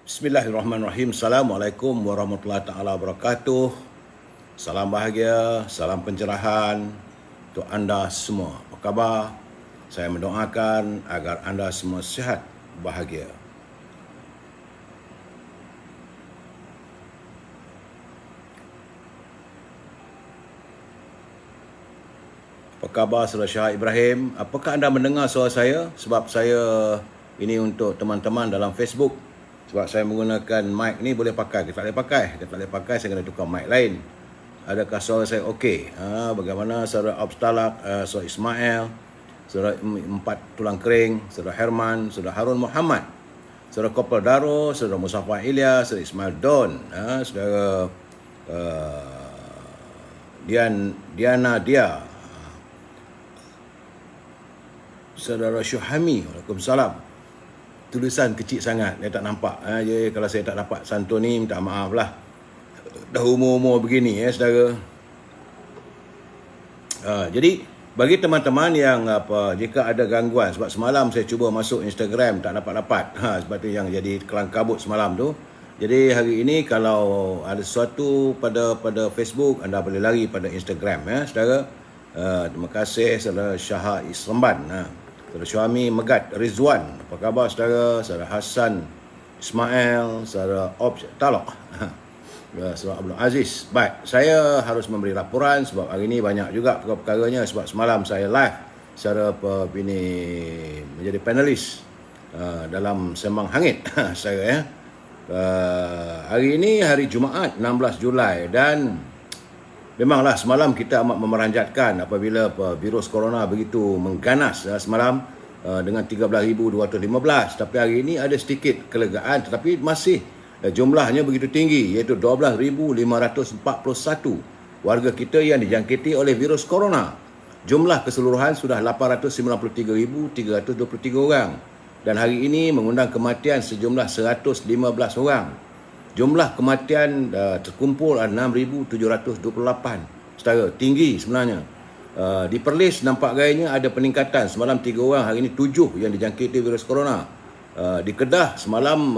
Bismillahirrahmanirrahim. Assalamualaikum warahmatullahi taala wabarakatuh. Salam bahagia, salam pencerahan untuk anda semua. Apa khabar? Saya mendoakan agar anda semua sihat, bahagia. Apa khabar Saudara Syah Ibrahim? Apakah anda mendengar suara saya? Sebab saya ini untuk teman-teman dalam Facebook. Sebab saya menggunakan mic ni boleh pakai ke tak boleh pakai? Kalau tak boleh pakai, saya kena tukar mic lain. Adakah suara saya okey? Bagaimana Saudara Abstalak, Saudara Ismail, Saudara Empat Tulang Kering, Saudara Herman, Saudara Harun Muhammad, Saudara Kopel Daro, Saudara Musafah Ilyas, Saudara Ismail Don, Saudara Diana Dia, Saudara Syuhami. Waalaikumsalam. Tulisan kecil sangat, saya tak nampak. Kalau saya tak dapat santun ni, minta maaf lah. Dah umur-umur begini saudara. Jadi bagi teman-teman yang jika ada gangguan, sebab semalam saya cuba masuk Instagram tak dapat. Sebab tu yang jadi kelang kabut semalam tu. Jadi hari ini kalau ada sesuatu pada Facebook, anda boleh lari pada Instagram saudara. Terima kasih Saudara Syaha Islamban, Saudara Syuami Megat Rizwan. Apa khabar saudara? Saudara Hassan Ismail, Saudara Ob Talok, Saudara Abdul Aziz. Baik, saya harus memberi laporan sebab hari ini banyak juga perkara-perkaranya. Sebab semalam saya live secara ini menjadi panelis dalam Sembang Hangit saya hari ini hari Jumaat 16 Julai dan memanglah semalam kita amat memeranjatkan apabila virus corona begitu mengganas semalam dengan 13,215. Tapi hari ini ada sedikit kelegaan, tetapi masih jumlahnya begitu tinggi, iaitu 12,541 warga kita yang dijangkiti oleh virus corona. Jumlah keseluruhan sudah 893,323 orang. Dan hari ini mengundang kematian sejumlah 115 orang. Jumlah kematian terkumpul 6,728. Setara tinggi sebenarnya. Di Perlis nampak gayanya ada peningkatan. Semalam 3 orang, hari ini 7 yang dijangkiti virus corona. Di Kedah semalam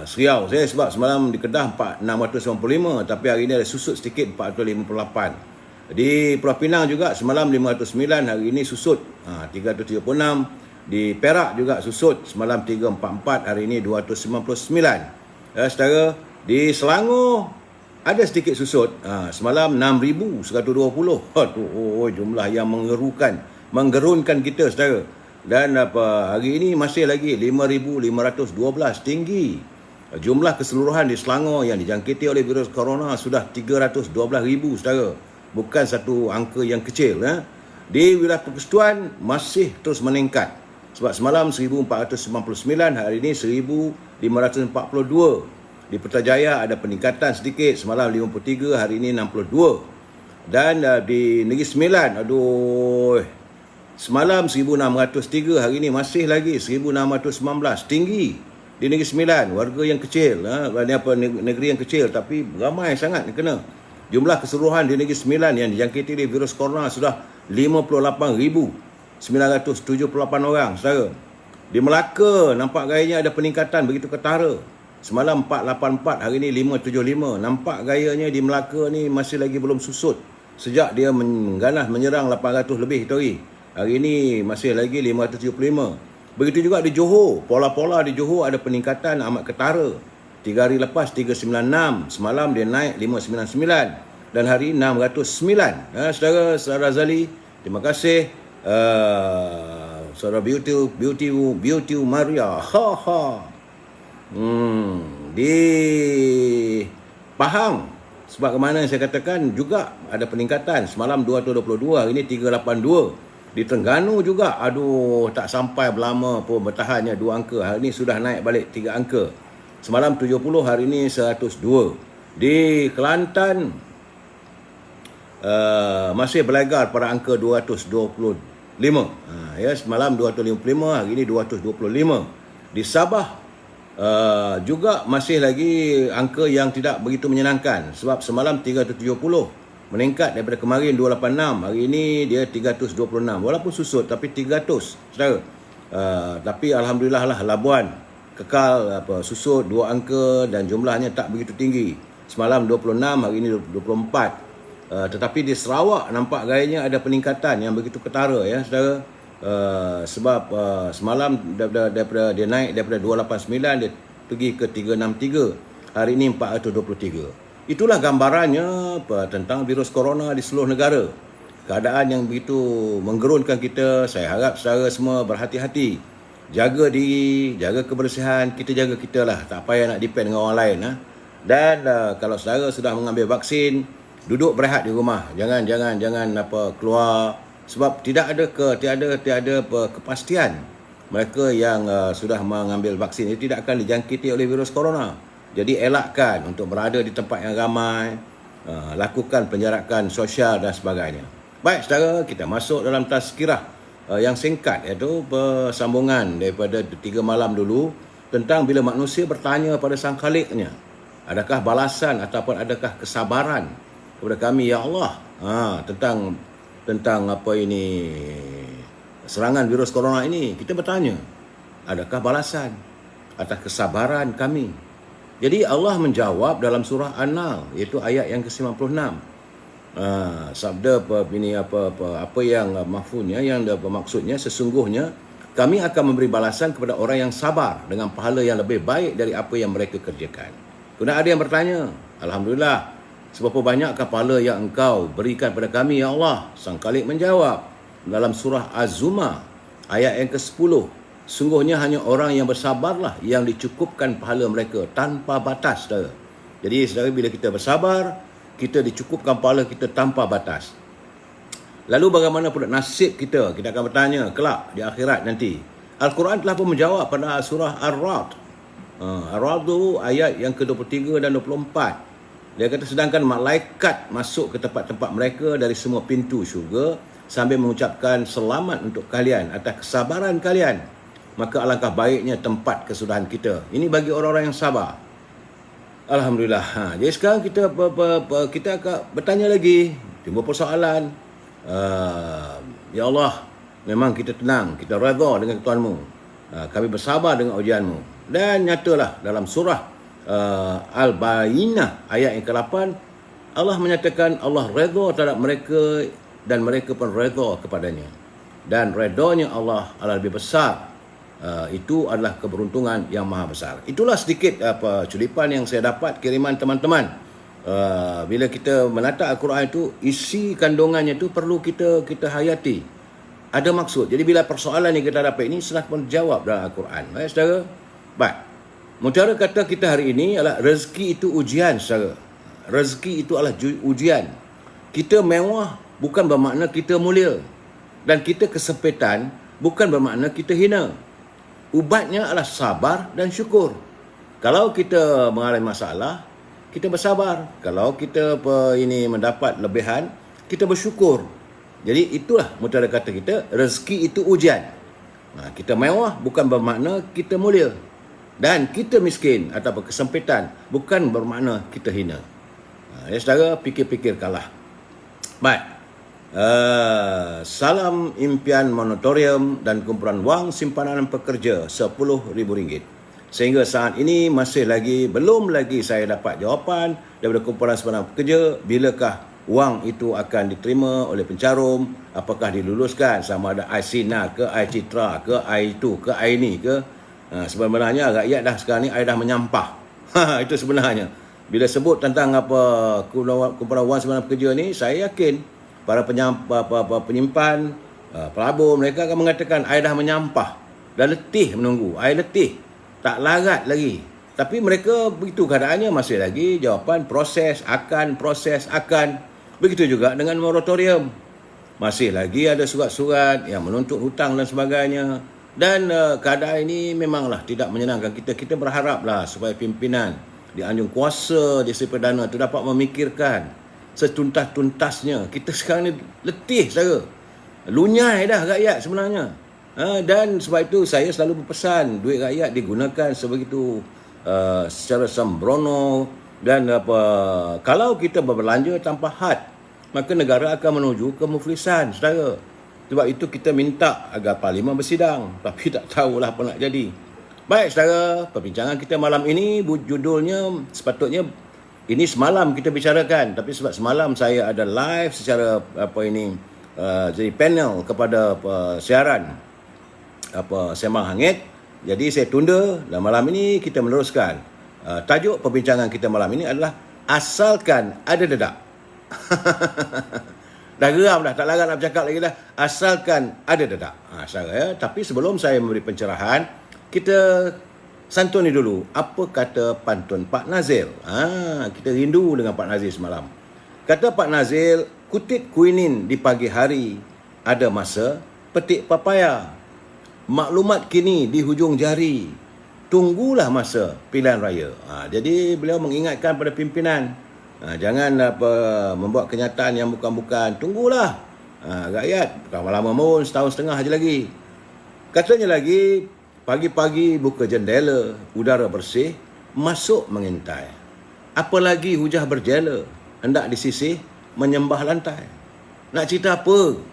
Seriau saya sebab semalam di Kedah 695, tapi hari ini ada susut sedikit 458. Di Pulau Pinang juga semalam 509, hari ini susut 336. Di Perak juga susut semalam 344, hari ini 299. Saudara, di Selangor ada sedikit susut semalam 6,120. Jumlah yang menggerunkan kita saudara. Dan hari ini masih lagi 5,512, tinggi. Jumlah keseluruhan di Selangor yang dijangkiti oleh virus corona sudah 312,000 saudara. Bukan satu angka yang kecil. Di wilayah Persekutuan masih terus meningkat. Sebab semalam 1,499, hari ini 1,542. Di Putrajaya ada peningkatan sedikit, semalam 53, hari ini 62. Dan di Negeri Sembilan, semalam 1,603, hari ini masih lagi 1,619, tinggi. Di Negeri Sembilan, warga yang kecil, negeri yang kecil tapi ramai sangat yang kena. Jumlah keseluruhan di Negeri Sembilan yang dijangkiti oleh virus corona sudah 58,978 orang, saudara. Di Melaka nampak gayanya ada peningkatan begitu ketara. Semalam 484, hari ini 575. Nampak gayanya di Melaka ni masih lagi belum susut. Sejak dia mengganas menyerang 800 lebih itu hari. Hari ini masih lagi 575. Begitu juga di Johor. Pola-pola di Johor ada peningkatan amat ketara. 3 hari lepas 396. Semalam dia naik 599. Dan hari 609. Saudara Zali, terima kasih. Saudara Beauty Maria. Di Pahang, sebab kemana saya katakan juga ada peningkatan. Semalam 222, hari ini 382. Di Terengganu juga, tak sampai berlama pun bertahannya 2 angka. Hari ini sudah naik balik 3 angka. Semalam 70, hari ini 102. Di Kelantan masih berlegar pada angka 225. Semalam 255, hari ini 225. Di Sabah juga masih lagi angka yang tidak begitu menyenangkan. Sebab semalam 370, meningkat daripada kemarin 286, hari ini dia 326, walaupun susut tapi 300 saudara. Tapi alhamdulillah lah, Labuan kekal susut 2 angka dan jumlahnya tak begitu tinggi. Semalam 26, hari ini 24. Tetapi di Sarawak nampak gayanya ada peningkatan yang begitu ketara ya saudara. Sebab semalam daripada dia naik daripada 289 dia pergi ke 363, hari ini 423. Itulah gambarannya tentang virus corona di seluruh negara. Keadaan yang begitu menggerunkan kita. Saya harap saudara semua berhati-hati, jaga diri, jaga kebersihan, kita jaga kita lah, tak payah nak depend dengan orang lain Dan kalau saudara sudah mengambil vaksin, duduk berehat di rumah, jangan keluar, sebab tiada kepastian mereka yang sudah mengambil vaksin ini tidak akan dijangkiti oleh virus corona. Jadi elakkan untuk berada di tempat yang ramai, lakukan penjarakan sosial dan sebagainya. Baik saudara, kita masuk dalam tazkirah yang singkat, iaitu persambungan daripada 3 malam dulu tentang bila manusia bertanya pada Sang Khaliknya, adakah balasan ataupun adakah kesabaran kepada kami ya Allah tentang apa ini serangan virus corona ini. Kita bertanya, adakah balasan atas kesabaran kami? Jadi Allah menjawab dalam surah An-Nahl, iaitu ayat yang ke-96. Sabda apa yang mafhumnya, yang maksudnya, sesungguhnya kami akan memberi balasan kepada orang yang sabar dengan pahala yang lebih baik dari apa yang mereka kerjakan. Kemudian ada yang bertanya, alhamdulillah, seberapa banyakkah pahala yang engkau berikan pada kami ya Allah? Sang Khalik menjawab dalam surah Az-Zumar ayat yang ke-10, sungguhnya hanya orang yang bersabarlah yang dicukupkan pahala mereka tanpa batas saudara. Jadi saudara, bila kita bersabar, kita dicukupkan pahala kita tanpa batas. Lalu bagaimana pula nasib kita? Kita akan bertanya kelak di akhirat nanti. Al-Quran telah pun menjawab pada surah Ar-Ra'd. Ar-Ra'd tu ayat yang ke-23 dan 24. Dia kata, sedangkan malaikat masuk ke tempat-tempat mereka dari semua pintu syurga sambil mengucapkan selamat untuk kalian atas kesabaran kalian, maka alangkah baiknya tempat kesudahan kita. Ini bagi orang-orang yang sabar. Alhamdulillah. Jadi sekarang kita akan bertanya lagi, timbul persoalan. Ya Allah, memang kita tenang, kita redha dengan Tuhanmu. Kami bersabar dengan ujianmu. Dan nyatalah dalam surah Al-Bayyinah ayat yang ke-8, Allah menyatakan Allah redha terhadap mereka dan mereka pun redha kepadanya. Dan redanya Allah adalah lebih besar. Itu adalah keberuntungan yang maha besar. Itulah sedikit culipan yang saya dapat kiriman teman-teman. Bila kita menata Al-Quran itu, isi kandungannya itu perlu kita hayati. Ada maksud. Jadi bila persoalan yang kita dapat ini sudah pun jawab dalam Al-Quran. Baik saudara? Baik. Mutiara kata kita hari ini adalah rezeki itu ujian saudara. Rezeki itu adalah ujian. Kita mewah bukan bermakna kita mulia. Dan kita kesempitan bukan bermakna kita hina. Ubatnya adalah sabar dan syukur. Kalau kita mengalami masalah, kita bersabar. Kalau kita mendapat lebihan, kita bersyukur. Jadi itulah mutiara kata kita, rezeki itu ujian. Kita mewah bukan bermakna kita mulia. Dan kita miskin atau kesempitan bukan bermakna kita hina. Ya saudara, fikir-fikirkanlah. Baik. Salam impian moratorium dan kumpulan wang simpanan pekerja RM10,000. Sehingga saat ini belum lagi saya dapat jawapan daripada kumpulan simpanan pekerja bilakah wang itu akan diterima oleh pencarum, apakah diluluskan, sama ada iSINA ke, iCitra ke, i2 ke, ini ke. Sebenarnya rakyat sekarang ni dah menyampah. Itu sebenarnya. Bila sebut tentang kumpulan wang simpanan pekerja ni, saya yakin para penyimpan, pelabur, mereka akan mengatakan, I dah menyampah, dah letih menunggu, I letih, tak larat lagi. Tapi mereka begitu keadaannya, masih lagi jawapan proses akan. Begitu juga dengan moratorium. Masih lagi ada surat-surat yang menuntut hutang dan sebagainya. Dan keadaan ini memanglah tidak menyenangkan kita. Kita berharaplah supaya pimpinan di anjung kuasa di Sri Perdana itu dapat memikirkan setuntas-tuntasnya. Kita sekarang ni letih saudara. Lunyai dah rakyat sebenarnya. Dan sebab itu saya selalu berpesan, duit rakyat digunakan sebegitu secara sembrono. Dan kalau kita berbelanja tanpa had, maka negara akan menuju ke muflisan, saudara. Sebab itu kita minta agar parlimen bersidang, tapi tak tahulah apa nak jadi. Baik saudara, perbincangan kita malam ini judulnya sepatutnya ini semalam kita bicarakan, tapi sebab semalam saya ada live secara jadi panel kepada siaran Sembang Hangit. Jadi saya tunda dan malam ini kita meneruskan. Tajuk perbincangan kita malam ini adalah asalkan ada dedak. Dah geram dah, tak larat nak bercakap lagi dah. Asalkan ada dedak. Tapi sebelum saya memberi pencerahan, kita santuni dulu apa kata pantun Pak Nazil. Kita rindu dengan Pak Nazil semalam. Kata Pak Nazil, kutip kuinin di pagi hari, ada masa petik papaya. Maklumat kini di hujung jari, tunggulah masa pilihan raya. Jadi beliau mengingatkan pada pimpinan, jangan membuat kenyataan yang bukan-bukan. Tunggulah rakyat, bukan lama pun, setahun setengah aja lagi. Katanya lagi, pagi-pagi buka jendela, udara bersih, masuk mengintai. Apalagi hujah berjela, hendak disisih menyembah lantai. Nak cerita apa?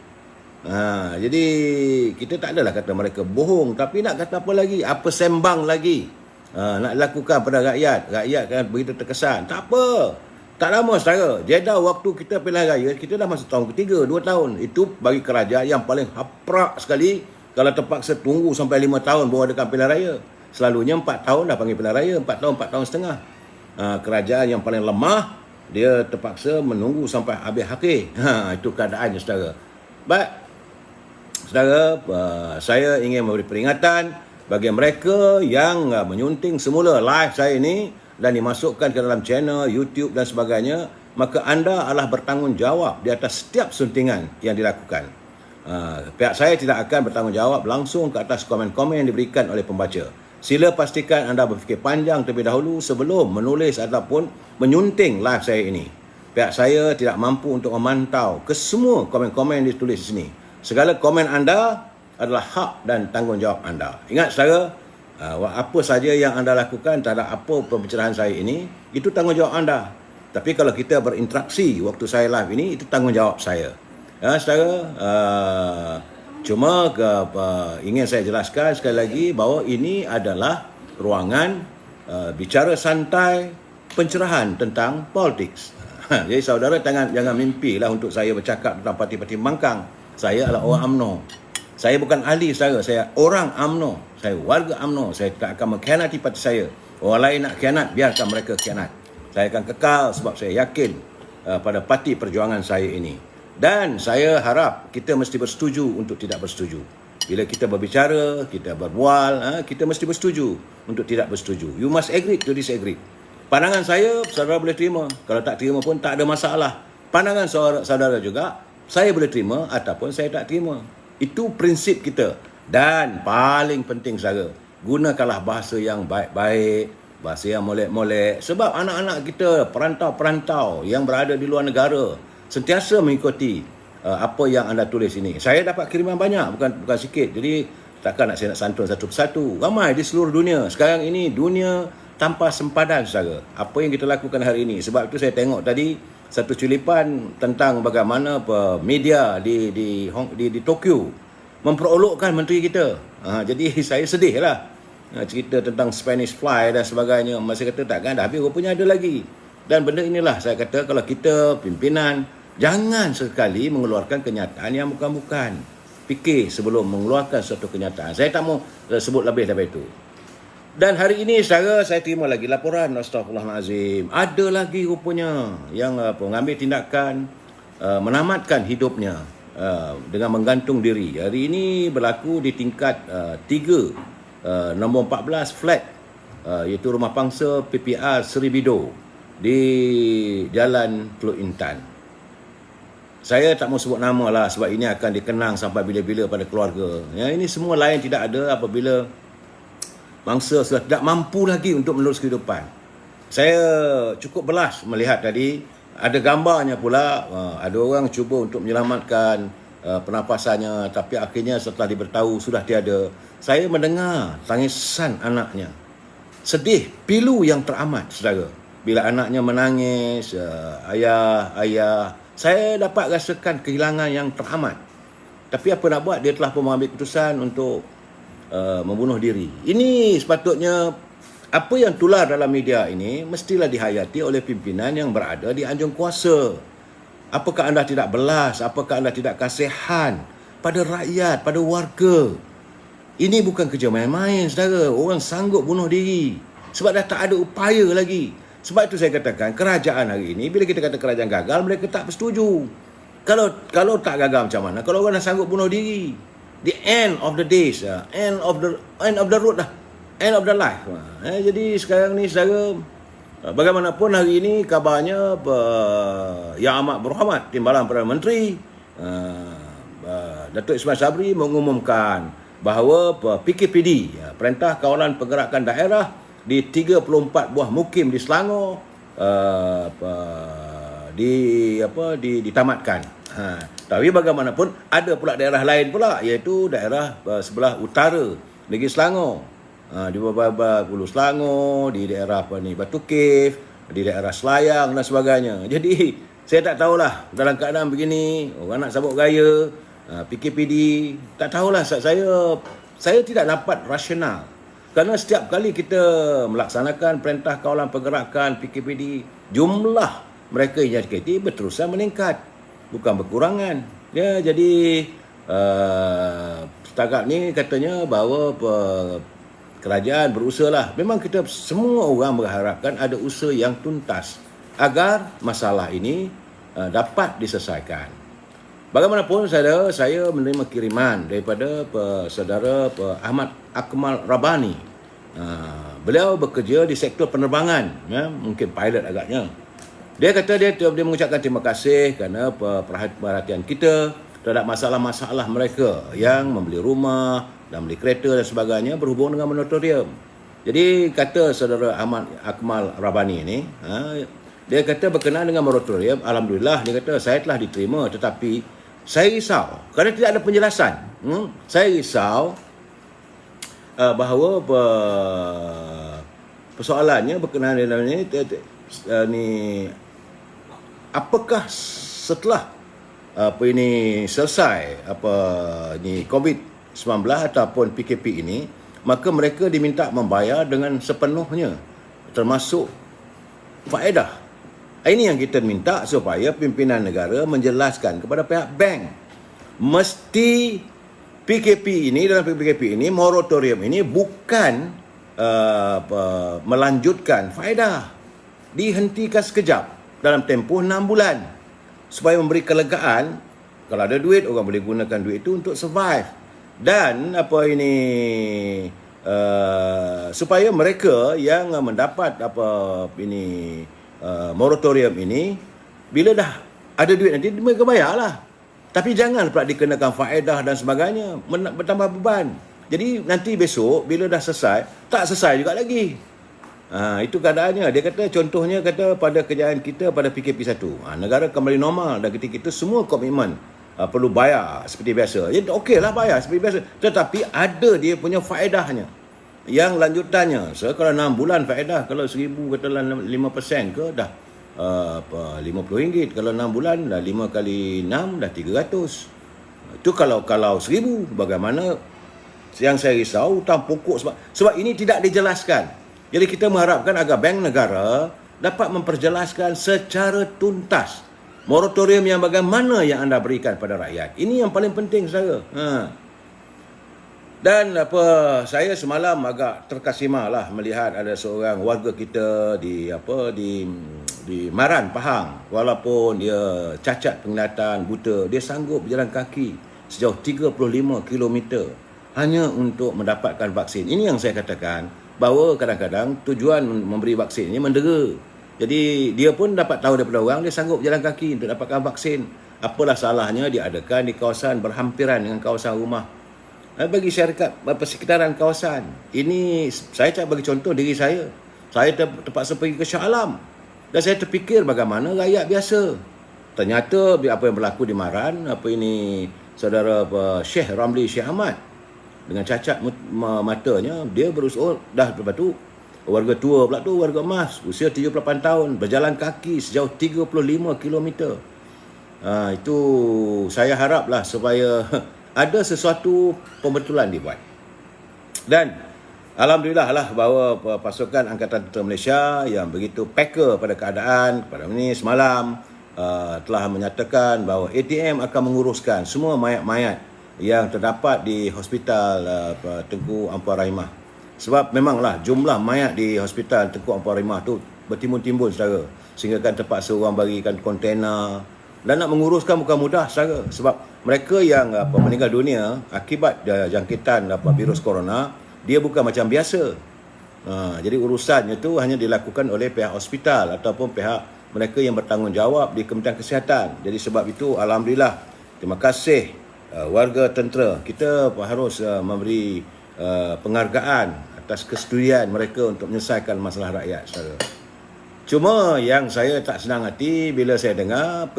Jadi kita tak adalah kata mereka bohong, tapi nak kata apa lagi? Apa sembang lagi? Nak lakukan pada rakyat. Rakyat kan begitu terkesan. Tak apa. Tak lama saudara. Jeda waktu kita pilihan raya, kita dah masuk tahun ketiga, 2 tahun. Itu bagi kerajaan yang paling haprak sekali. Kalau terpaksa tunggu sampai 5 tahun baru adakan pilihan raya. Selalunya 4 tahun dah panggil pilihan raya. 4 tahun, 4 tahun setengah. Kerajaan yang paling lemah, dia terpaksa menunggu sampai habis hakir. Itu keadaannya saudara. Baik. Saudara, saya ingin memberi peringatan bagi mereka yang menyunting semula live saya ini dan dimasukkan ke dalam channel YouTube dan sebagainya, maka anda adalah bertanggungjawab di atas setiap suntingan yang dilakukan. Pihak saya tidak akan bertanggungjawab langsung ke atas komen-komen yang diberikan oleh pembaca. Sila pastikan anda berfikir panjang terlebih dahulu sebelum menulis ataupun menyunting live saya ini. Pihak saya tidak mampu untuk memantau ke semua komen-komen yang ditulis di sini. Segala komen anda adalah hak dan tanggungjawab anda. Ingat saudara, apa saja yang anda lakukan terhadap apa pencerahan saya ini, itu tanggungjawab anda. Tapi kalau kita berinteraksi waktu saya live ini, itu tanggungjawab saya. Saudara, cuma ingin saya jelaskan sekali lagi bahawa ini adalah ruangan bicara santai pencerahan tentang politik. Jadi saudara jangan mimpilah untuk saya bercakap tentang parti-parti membangkang. Saya adalah orang UMNO. Saya bukan ahli saudara, saya orang UMNO. Saya warga UMNO. Saya tak akan mengkhianati parti saya. Orang lain nak khianat, biarkan mereka khianat. Saya akan kekal sebab saya yakin pada parti perjuangan saya ini. Dan saya harap kita mesti bersetuju untuk tidak bersetuju. Bila kita berbicara, kita berbual, kita mesti bersetuju untuk tidak bersetuju. You must agree to disagree. Pandangan saya, saudara boleh terima. Kalau tak terima pun tak ada masalah. Pandangan saudara juga, saya boleh terima ataupun saya tak terima. Itu prinsip kita. Dan paling penting saudara, gunakanlah bahasa yang baik-baik, bahasa yang molek-molek. Sebab anak-anak kita, perantau-perantau yang berada di luar negara, sentiasa mengikuti apa yang anda tulis ini. Saya dapat kiriman banyak, bukan sikit. Jadi takkan saya nak santun satu persatu. Ramai di seluruh dunia. Sekarang ini dunia tanpa sempadan saudara. Apa yang kita lakukan hari ini. Sebab itu saya tengok tadi satu culipan tentang bagaimana media di Tokyo memperolokkan menteri kita. Jadi saya sedih lah. Cerita tentang Spanish Fly dan sebagainya. Masih kata takkan dah habis, rupanya ada lagi. Dan benda inilah saya kata kalau kita pimpinan, jangan sekali mengeluarkan kenyataan yang bukan-bukan. Fikir sebelum mengeluarkan suatu kenyataan. Saya tak mau sebut lebih daripada itu. Dan hari ini saudara, saya terima lagi laporan, astagfirullahalazim. Ada lagi rupanya yang mengambil tindakan menamatkan hidupnya dengan menggantung diri. Hari ini berlaku di tingkat 3 nombor 14 flat, iaitu rumah pangsa PPR Seri Bido di Jalan Teluk Intan. Saya tak mau sebut nama lah sebab ini akan dikenang sampai bila-bila pada keluarga. Ini semua lain tidak ada apabila bangsa sudah tidak mampu lagi untuk menerus kehidupan. Saya cukup belas melihat tadi, ada gambarnya pula, ada orang cuba untuk menyelamatkan pernafasannya, tapi akhirnya setelah diberitahu sudah tiada. Saya mendengar tangisan anaknya. Sedih, pilu yang teramat, saudara. Bila anaknya menangis, ayah, Saya dapat rasakan kehilangan yang teramat. Tapi apa nak buat, dia telah pun mengambil keputusan untuk membunuh diri. Ini sepatutnya apa yang tular dalam media ini mestilah dihayati oleh pimpinan yang berada di anjung kuasa. Apakah anda tidak belas? Apakah anda tidak kasihan pada rakyat, pada warga? Ini bukan kerja main-main, saudara. Orang sanggup bunuh diri sebab dah tak ada upaya lagi. Sebab itu saya katakan kerajaan hari ini, bila kita kata kerajaan gagal, mereka tak bersetuju. Kalau tak gagal macam mana? Kalau orang dah sanggup bunuh diri, the end of the days, end of the road lah, end of the life. Jadi sekarang ni saudara, bagaimanapun hari ini kabarnya Yang Amat Berhormat Timbalan Perdana Menteri Datuk Ismail Sabri mengumumkan bahawa PKPD, Perintah Kawalan Pergerakan Daerah di 34 buah mukim di Selangor ditamatkan. Tapi bagaimanapun ada pula daerah lain pula, iaitu daerah sebelah utara negeri Selangor, di beberapa Hulu Selangor, di daerah Batu Cave, di daerah Selayang dan sebagainya. Jadi saya tak tahulah dalam keadaan begini, orang nak sabut gaya PKPD, tak tahulah. Saya tidak dapat rasional. Kerana setiap kali kita melaksanakan Perintah Kawalan Pergerakan PKPD, jumlah mereka yang JKT berterusan meningkat, bukan berkurangan. Ya, jadi setakat ni katanya bahawa kerajaan berusaha lah. Memang kita semua orang berharapkan ada usaha yang tuntas agar masalah ini dapat diselesaikan. Bagaimanapun saya menerima kiriman daripada saudara Ahmad Akmal Rabani. Beliau bekerja di sektor penerbangan, mungkin pilot agaknya. Dia kata dia mengucapkan terima kasih kerana perhatian kita terhadap masalah-masalah mereka yang membeli rumah dan beli kereta dan sebagainya berhubung dengan moratorium. Jadi kata saudara Ahmad Akmal Rabani ini, dia kata berkenaan dengan moratorium, alhamdulillah, dia kata saya telah diterima, tetapi saya risau kerana tidak ada penjelasan. Saya risau bahawa persoalannya berkenaan dengan ini, apakah setelah selesai COVID-19 ataupun PKP ini, maka mereka diminta membayar dengan sepenuhnya, termasuk faedah. Ini yang kita minta supaya pimpinan negara menjelaskan kepada pihak bank. Mesti PKP ini, dalam PKP ini, moratorium ini bukan melanjutkan faedah. Dihentikan sekejap dalam tempoh 6 bulan. Supaya memberi kelegaan, kalau ada duit, orang boleh gunakan duit itu untuk survive. Dan supaya mereka yang mendapat moratorium ini, bila dah ada duit nanti mereka bayarlah. Tapi jangan pula dikenakan faedah dan sebagainya, bertambah beban. Jadi nanti besok bila dah selesai, tak selesai juga lagi. Itu keadaannya. Dia kata contohnya pada kejayaan kita pada PKP 1, negara kembali normal dan ketika itu semua komitmen perlu bayar seperti biasa. Jadi okeylah bayar seperti biasa, tetapi ada dia punya faedahnya. Yang lanjutannya, kalau 6 bulan faedah, kalau 1,000 katalah 5% ke dah RM50. Kalau 6 bulan dah 5 kali 6 dah 300. Itu kalau 1,000. Bagaimana yang saya risau hutang pokok, sebab ini tidak dijelaskan. Jadi kita mengharapkan agar bank negara dapat memperjelaskan secara tuntas moratorium yang bagaimana yang anda berikan pada rakyat. Ini yang paling penting, saudara. Dan saya semalam agak terkesima lah melihat ada seorang warga kita di Maran, Pahang. Walaupun dia cacat penglihatan, buta, dia sanggup berjalan kaki sejauh 35 km hanya untuk mendapatkan vaksin. Ini yang saya katakan, bahawa kadang-kadang tujuan memberi vaksin ini mendera. Jadi dia pun dapat tahu daripada orang, dia sanggup berjalan kaki untuk dapatkan vaksin. Apalah salahnya diadakan di kawasan berhampiran dengan kawasan rumah, bagi syarikat persekitaran kawasan. Ini saya bagi contoh diri saya. Saya terpaksa pergi ke Shah Alam dan saya terfikir bagaimana rakyat biasa. Ternyata apa yang berlaku di Maran, saudara Syekh Ramli Syekh Ahmad dengan cacat matanya, dia berusaha dah. Lepas tu warga tua pula tu, warga emas usia 78 tahun berjalan kaki sejauh 35 km. Itu saya haraplah supaya ada sesuatu pembetulan dibuat. Dan alhamdulillah lah bahawa pasukan Angkatan Tentera Malaysia yang begitu peka pada keadaan pada ini semalam telah menyatakan bahawa ATM akan menguruskan semua mayat-mayat yang terdapat di Hospital Tengku Ampuan Rahimah. Sebab memanglah jumlah mayat di Hospital Tengku Ampuan Rahimah tu bertimbun-timbun saudara, sehingga kan terpaksa orang bagikan kontena. Dan nak menguruskan bukan mudah saudara, sebab mereka yang meninggal dunia akibat jangkitan virus corona, dia bukan macam biasa. Jadi urusannya tu hanya dilakukan oleh pihak hospital ataupun pihak mereka yang bertanggungjawab di Kementerian Kesihatan. Jadi sebab itu alhamdulillah, terima kasih warga tentera. Kita harus memberi penghargaan atas kesetujuan mereka untuk menyelesaikan masalah rakyat saudara. Cuma yang saya tak senang hati bila saya dengar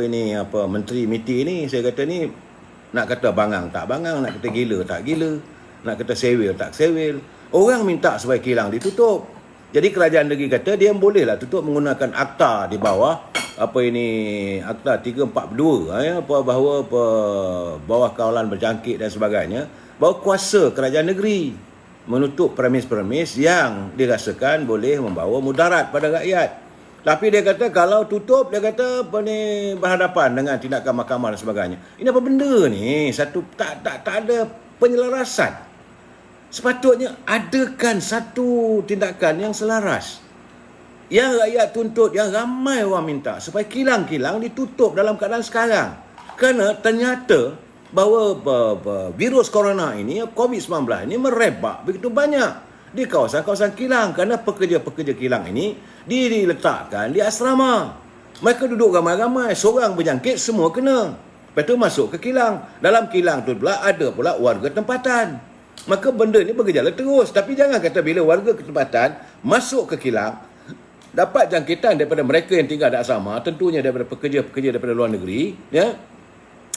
Menteri MITI ni, saya kata ni nak kata bangang tak bangang, nak kata gila tak gila, nak kata sewil tak sewil. Orang minta supaya kilang ditutup. Jadi kerajaan negeri kata dia bolehlah tutup menggunakan akta di bawah akta 342 bahawa bawah kawalan berjangkit dan sebagainya, bahawa kuasa kerajaan negeri menutup premis-premis yang dirasakan boleh membawa mudarat pada rakyat. Tapi dia kata kalau tutup, dia kata berhadapan dengan tindakan mahkamah dan sebagainya. Ini apa benda ni? Satu tak ada penyelarasan. Sepatutnya adakan satu tindakan yang selaras. Yang rakyat tuntut, yang ramai orang minta supaya kilang-kilang ditutup dalam keadaan sekarang. Kerana ternyata bahawa virus corona ini, COVID-19 ini merebak begitu banyak di kawasan-kawasan kilang, kerana pekerja-pekerja kilang ini diletakkan di asrama. Mereka duduk ramai-ramai, seorang berjangkit semua kena. Lepas tu masuk ke kilang. Dalam kilang tu pula ada pula warga tempatan. Maka benda ni bergejala terus. Tapi jangan kata bila warga tempatan masuk ke kilang dapat jangkitan daripada mereka yang tinggal di asrama, tentunya daripada pekerja-pekerja daripada luar negeri, ya.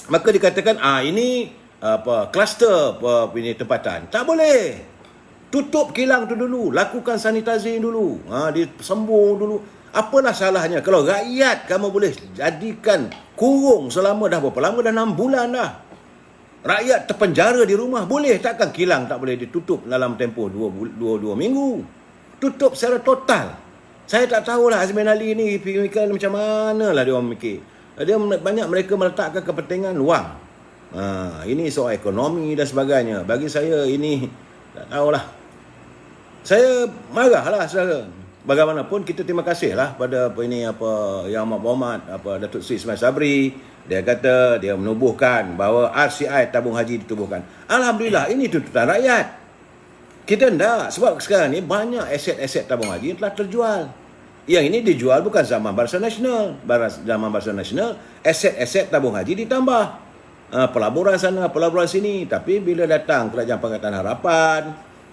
Maka dikatakan ini kluster ini tempatan. Tak boleh. Tutup kilang tu dulu, lakukan sanitizing dulu, disembur dulu. Apalah salahnya kalau rakyat kamu boleh jadikan kurung selama dah berapa lama, dah 6 bulan dah. Rakyat terpenjara di rumah, boleh takkan kilang tak boleh ditutup dalam tempoh 2 minggu? Tutup secara total. Saya tak tahulah Azmin Ali ni fikir macam mana lah dia orang mikir. Dia banyak mereka meletakkan kepentingan wang. Ini soal ekonomi dan sebagainya. Bagi saya ini tak tahulah. Saya marahlah saudara. Bagaimanapun kita terima kasihlah pada Yang Amat Berhormat Datuk Seri Ismail Sabri. Dia kata dia menubuhkan bahawa RCI tabung haji ditubuhkan. Alhamdulillah, ini tuntutan rakyat. Kita enggak, sebab sekarang ni banyak aset-aset tabung haji yang telah terjual. Yang ini dijual bukan zaman Barisan Nasional. Zaman Barisan Nasional, aset-aset tabung haji ditambah. Pelaburan sana, pelaburan sini. Tapi bila datang Kerajaan Pakatan Harapan,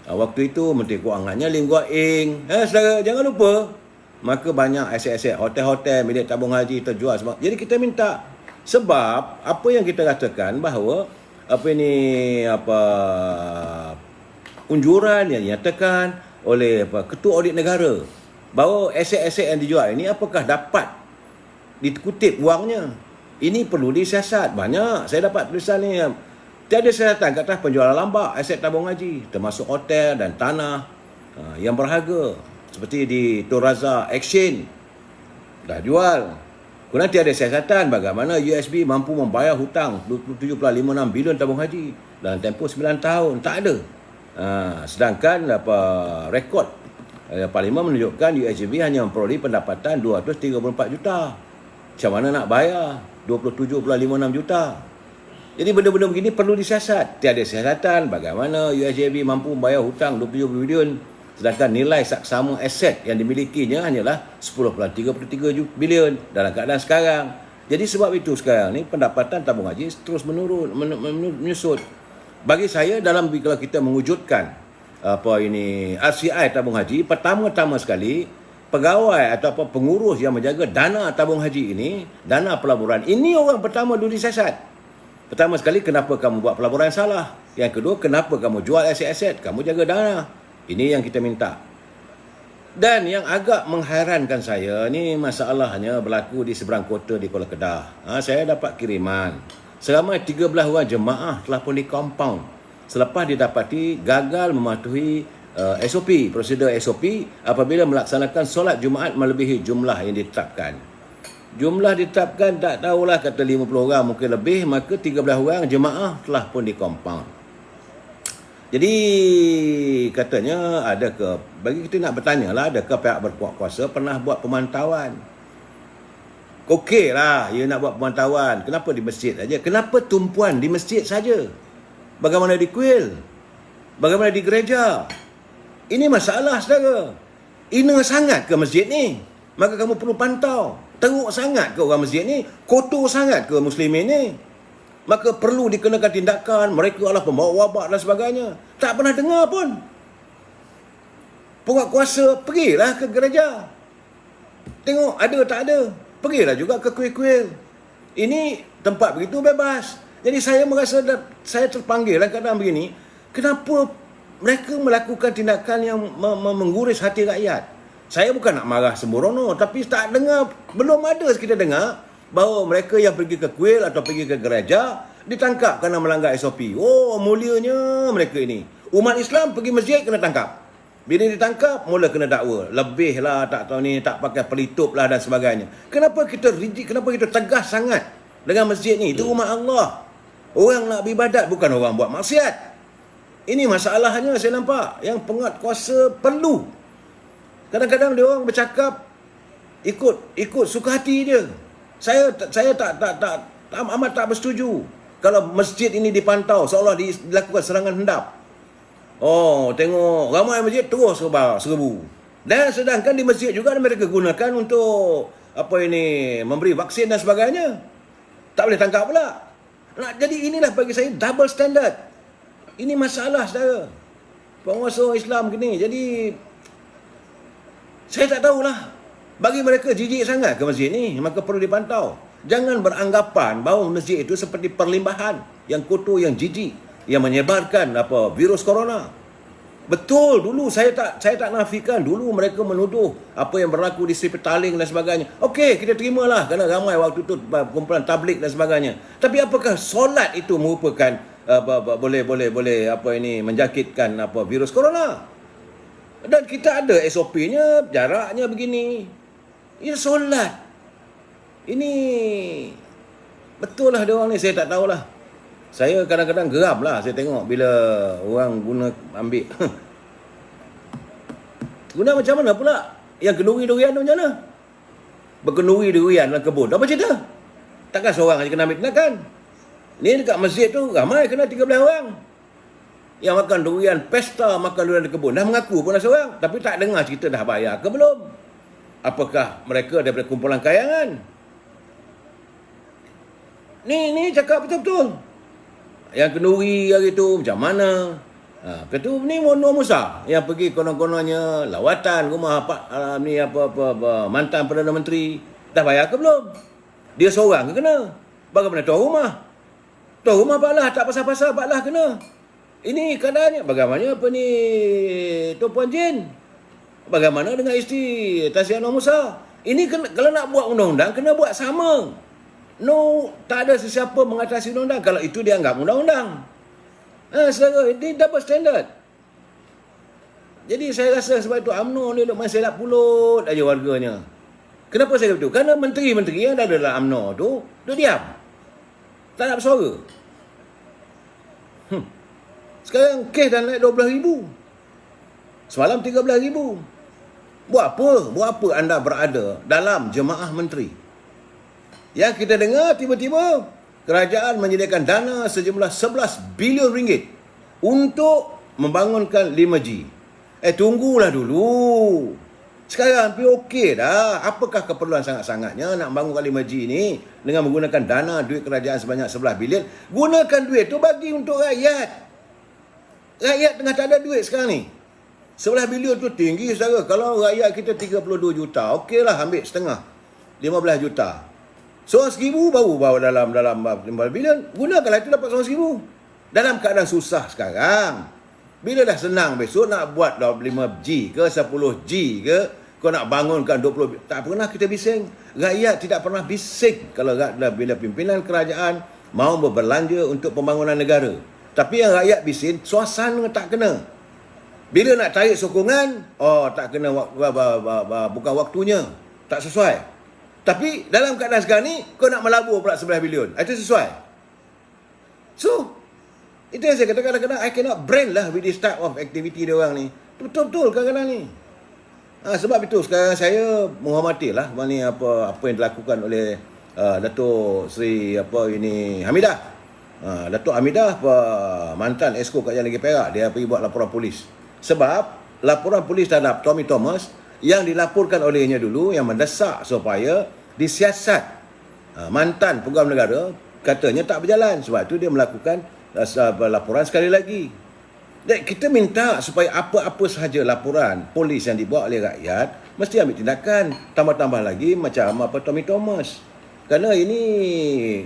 waktu itu Menteri Kewangannya Lim Guat Eng, saudara, jangan lupa, maka banyak aset-aset hotel-hotel milik tabung haji terjual semua. Jadi kita minta, sebab apa yang kita katakan bahawa unjuran yang dinyatakan oleh Ketua Audit Negara bahawa aset-aset yang dijual ini apakah dapat dikutip wangnya. Ini perlu disiasat. Banyak saya dapat tulisan ni, tiada siasatan ke atas penjualan lambak aset tabung haji, termasuk hotel dan tanah yang berharga, seperti di Tun Razak Exchange dah jual. Kemudian tiada siasatan bagaimana USB mampu membayar hutang 27.56 bilion tabung haji dalam tempoh 9 tahun. Tak ada. Sedangkan rekod Parlimen menunjukkan USB hanya memperoleh pendapatan 234 juta. Macam mana nak bayar 27.56 juta? Jadi benda-benda begini perlu disiasat. Tiada siasatan bagaimana USJB mampu membayar hutang 27 bilion, sedangkan nilai saksama aset yang dimilikinya hanyalah 10.33 bilion dalam keadaan sekarang. Jadi sebab itu sekarang ni pendapatan tabung haji terus menurun, menyusut. Bagi saya, dalam kalau kita mewujudkan RCI tabung haji, pertama-tama sekali pegawai atau pengurus yang menjaga dana tabung haji ini, dana pelaburan ini, orang pertama dulu disiasat. Pertama sekali, kenapa kamu buat pelaburan yang salah? Yang kedua, kenapa kamu jual aset-aset? Kamu jaga dana. Ini yang kita minta. Dan yang agak menghairankan saya, ni masalahnya berlaku di seberang kota di Kuala Kedah. Saya dapat kiriman. Seramai 13 orang jemaah telah pun di compound selepas didapati gagal mematuhi SOP, prosedur SOP apabila melaksanakan solat Jumaat melebihi jumlah yang ditetapkan. Jumlah ditetapkan tak tahulah, kata 50 orang mungkin lebih, maka 13 orang jemaah telah pun di compound. Jadi katanya ada ke, bagi kita nak bertanya lah, adakah pihak berkuasa pernah buat pemantauan? Okey lah, ia nak buat pemantauan. Kenapa di masjid saja? Kenapa tumpuan di masjid saja? Bagaimana di kuil? Bagaimana di gereja? Ini masalah, saudara. Ina sangat ke masjid ni? Maka kamu perlu pantau. Teruk sangat ke orang masjid ni? Kotor sangat ke muslimin ni? Maka perlu dikenakan tindakan. Mereka adalah pembawa wabak dan sebagainya. Tak pernah dengar pun. Penguat kuasa, pergilah ke gereja. Tengok ada tak ada. Pergilah juga ke kuil-kuil. Ini tempat begitu bebas. Jadi saya merasa saya terpanggil kadang begini. Kenapa mereka melakukan tindakan yang mengguris hati rakyat? Saya bukan nak marah sembrono, tapi tak dengar, belum ada kita dengar bahawa mereka yang pergi ke kuil atau pergi ke gereja ditangkap kerana melanggar SOP. Oh, mulianya mereka ini. Umat Islam pergi masjid kena tangkap. Bila ditangkap, mula kena dakwa. Lebih lah, tak tahu ni, tak pakai pelitup lah dan sebagainya. Kenapa kita rigid, kenapa kita tegas sangat dengan masjid ni? Itu rumah Allah. Orang nak beribadat, bukan orang buat maksiat. Ini masalahnya saya nampak. Yang penguat kuasa perlu. Kadang-kadang dia orang bercakap ikut suka hati dia. Saya tak amat tak bersetuju kalau masjid ini dipantau seolah dilakukan serangan hendap. Oh, tengok ramai masjid terus serbu. Dan sedangkan di masjid juga mereka gunakan untuk memberi vaksin dan sebagainya. Tak boleh tangkap pula. Jadi inilah bagi saya double standard. Ini masalah, saudara. Penguasa Islam gini. Jadi saya tak tahulah. Bagi mereka jijik sangat ke masjid ni, maka perlu dipantau. Jangan beranggapan bahawa masjid itu seperti perlimbahan yang kotor, yang jijik, yang menyebarkan virus corona. Betul, dulu saya tak nafikan, dulu mereka menuduh apa yang berlaku di Sri Petaling dan sebagainya. Okey, kita terimalah kerana ramai waktu itu kumpulan tablik dan sebagainya. Tapi apakah solat itu merupakan boleh menjangkitkan virus corona? Dan kita ada SOP-nya, jaraknya begini. Ini solat. Ini betul lah dia orang ni, saya tak tahulah. Saya kadang-kadang geram lah saya tengok bila orang ambil guna macam mana pula. Yang kenduri durian tu macam mana? Berkenduri durian dalam kebun. Apa cerita? Takkan seorang aja kena ambil tindakan. Ni dekat masjid tu ramai kena 13 orang. Yang makan durian, pesta makan durian di kebun. Dah mengaku pun dah seorang. Tapi tak dengar cerita dah bayar ke belum. Apakah mereka daripada kumpulan kayangan? Ni cakap betul-betul. Yang kenduri hari tu macam mana? Lepas tu ni Nur Musa yang pergi konon-kononnya lawatan rumah mantan Perdana Menteri. Dah bayar ke belum? Dia seorang ke kena? Bagaimana tuan rumah? Tuan rumah Pak Lah, tak pasal-pasal Pak Lah kena. Ini keadaannya bagaimana Tuan Puan Jin? Bagaimana dengan isteri Tasya Nur Musa? Ini kalau nak buat undang-undang kena buat sama. No, tak ada sesiapa mengatasi undang-undang kalau itu dianggap undang-undang. Saudara, ini double standard. Jadi saya rasa sebab itu UMNO ni duk main selap pulut aja warganya. Kenapa saya begitu? Kerana menteri-menteri yang ada dalam UMNO tu duk diam. Tak nak bersuara. Sekarang kes dah naik 12,000. Semalam 13,000. Buat apa anda berada dalam jemaah menteri? Yang kita dengar tiba-tiba kerajaan menyediakan dana sejumlah 11 bilion ringgit untuk membangunkan 5G. Tunggulah dulu. Sekarang hampir okey dah. Apakah keperluan sangat-sangatnya nak bangunkan 5G ni dengan menggunakan dana duit kerajaan sebanyak 11 bilion? Gunakan duit tu bagi untuk rakyat. Rakyat tengah tak ada duit sekarang ni. 11 bilion tu tinggi, saudara. Kalau rakyat kita 32 juta, okeylah ambil setengah. 15 juta. Seorang 1,000 baru dalam 15 bilion. Gunakanlah itu dapat seorang 1,000. Dalam keadaan susah sekarang. Bila dah senang besok nak buat 5G ke 10G ke, kau nak bangunkan 20, tak pernah kita bising. Rakyat tidak pernah bising kalau bila pimpinan kerajaan mahu berbelanja untuk pembangunan negara. Tapi yang rakyat bising, suasana tak kena. Bila nak tarik sokongan, tak kena, bukan waktunya, tak sesuai. Tapi dalam keadaan sekarang ni, kau nak melabur pula 11 bilion. Itu sesuai. So, itu yang saya kata kadang-kadang I cannot brand lah with this type of activity dia orang ni. Betul-betul kadang-kadang ni. Sebab itu sekarang saya menghormati lah apa yang dilakukan oleh Datuk Seri Hamidah. Datuk Hamidah mantan Esko Kerajaan Negeri Perak, dia pergi buat laporan polis. Sebab laporan polis terhadap Tommy Thomas yang dilaporkan olehnya dulu yang mendesak supaya disiasat mantan pegawai negara katanya tak berjalan. Sebab itu dia melakukan laporan sekali lagi. Dan kita minta supaya apa-apa sahaja laporan polis yang dibuat oleh rakyat mesti ambil tindakan. Tambah-tambah lagi macam Tommy Thomas. Kerana ini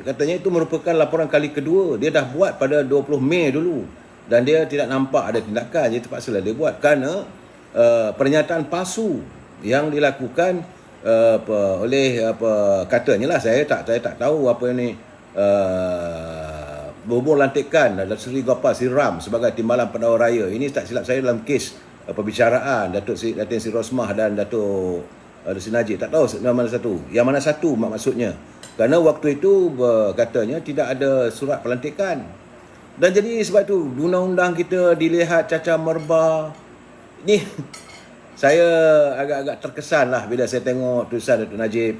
katanya itu merupakan laporan kali kedua. Dia dah buat pada 20 Mei dulu. Dan dia tidak nampak ada tindakan. Jadi terpaksalah dia buat. Kerana pernyataan palsu yang dilakukan oleh katanya lah, saya tak tahu apa ini berhubung lantikan Datuk Seri Gopal Sri Ram sebagai Timbalan Pendahulu Raya. Ini tak silap saya dalam kes perbicaraan Datuk Seri Rosmah dan Datuk Seri Najib. Tak tahu mana satu. Yang mana satu maksudnya. Kerana waktu itu katanya tidak ada surat pelantikan. Dan jadi sebab itu undang-undang kita dilihat cacar merba. Ni saya agak-agak terkesan lah bila saya tengok tulisan Datuk Najib.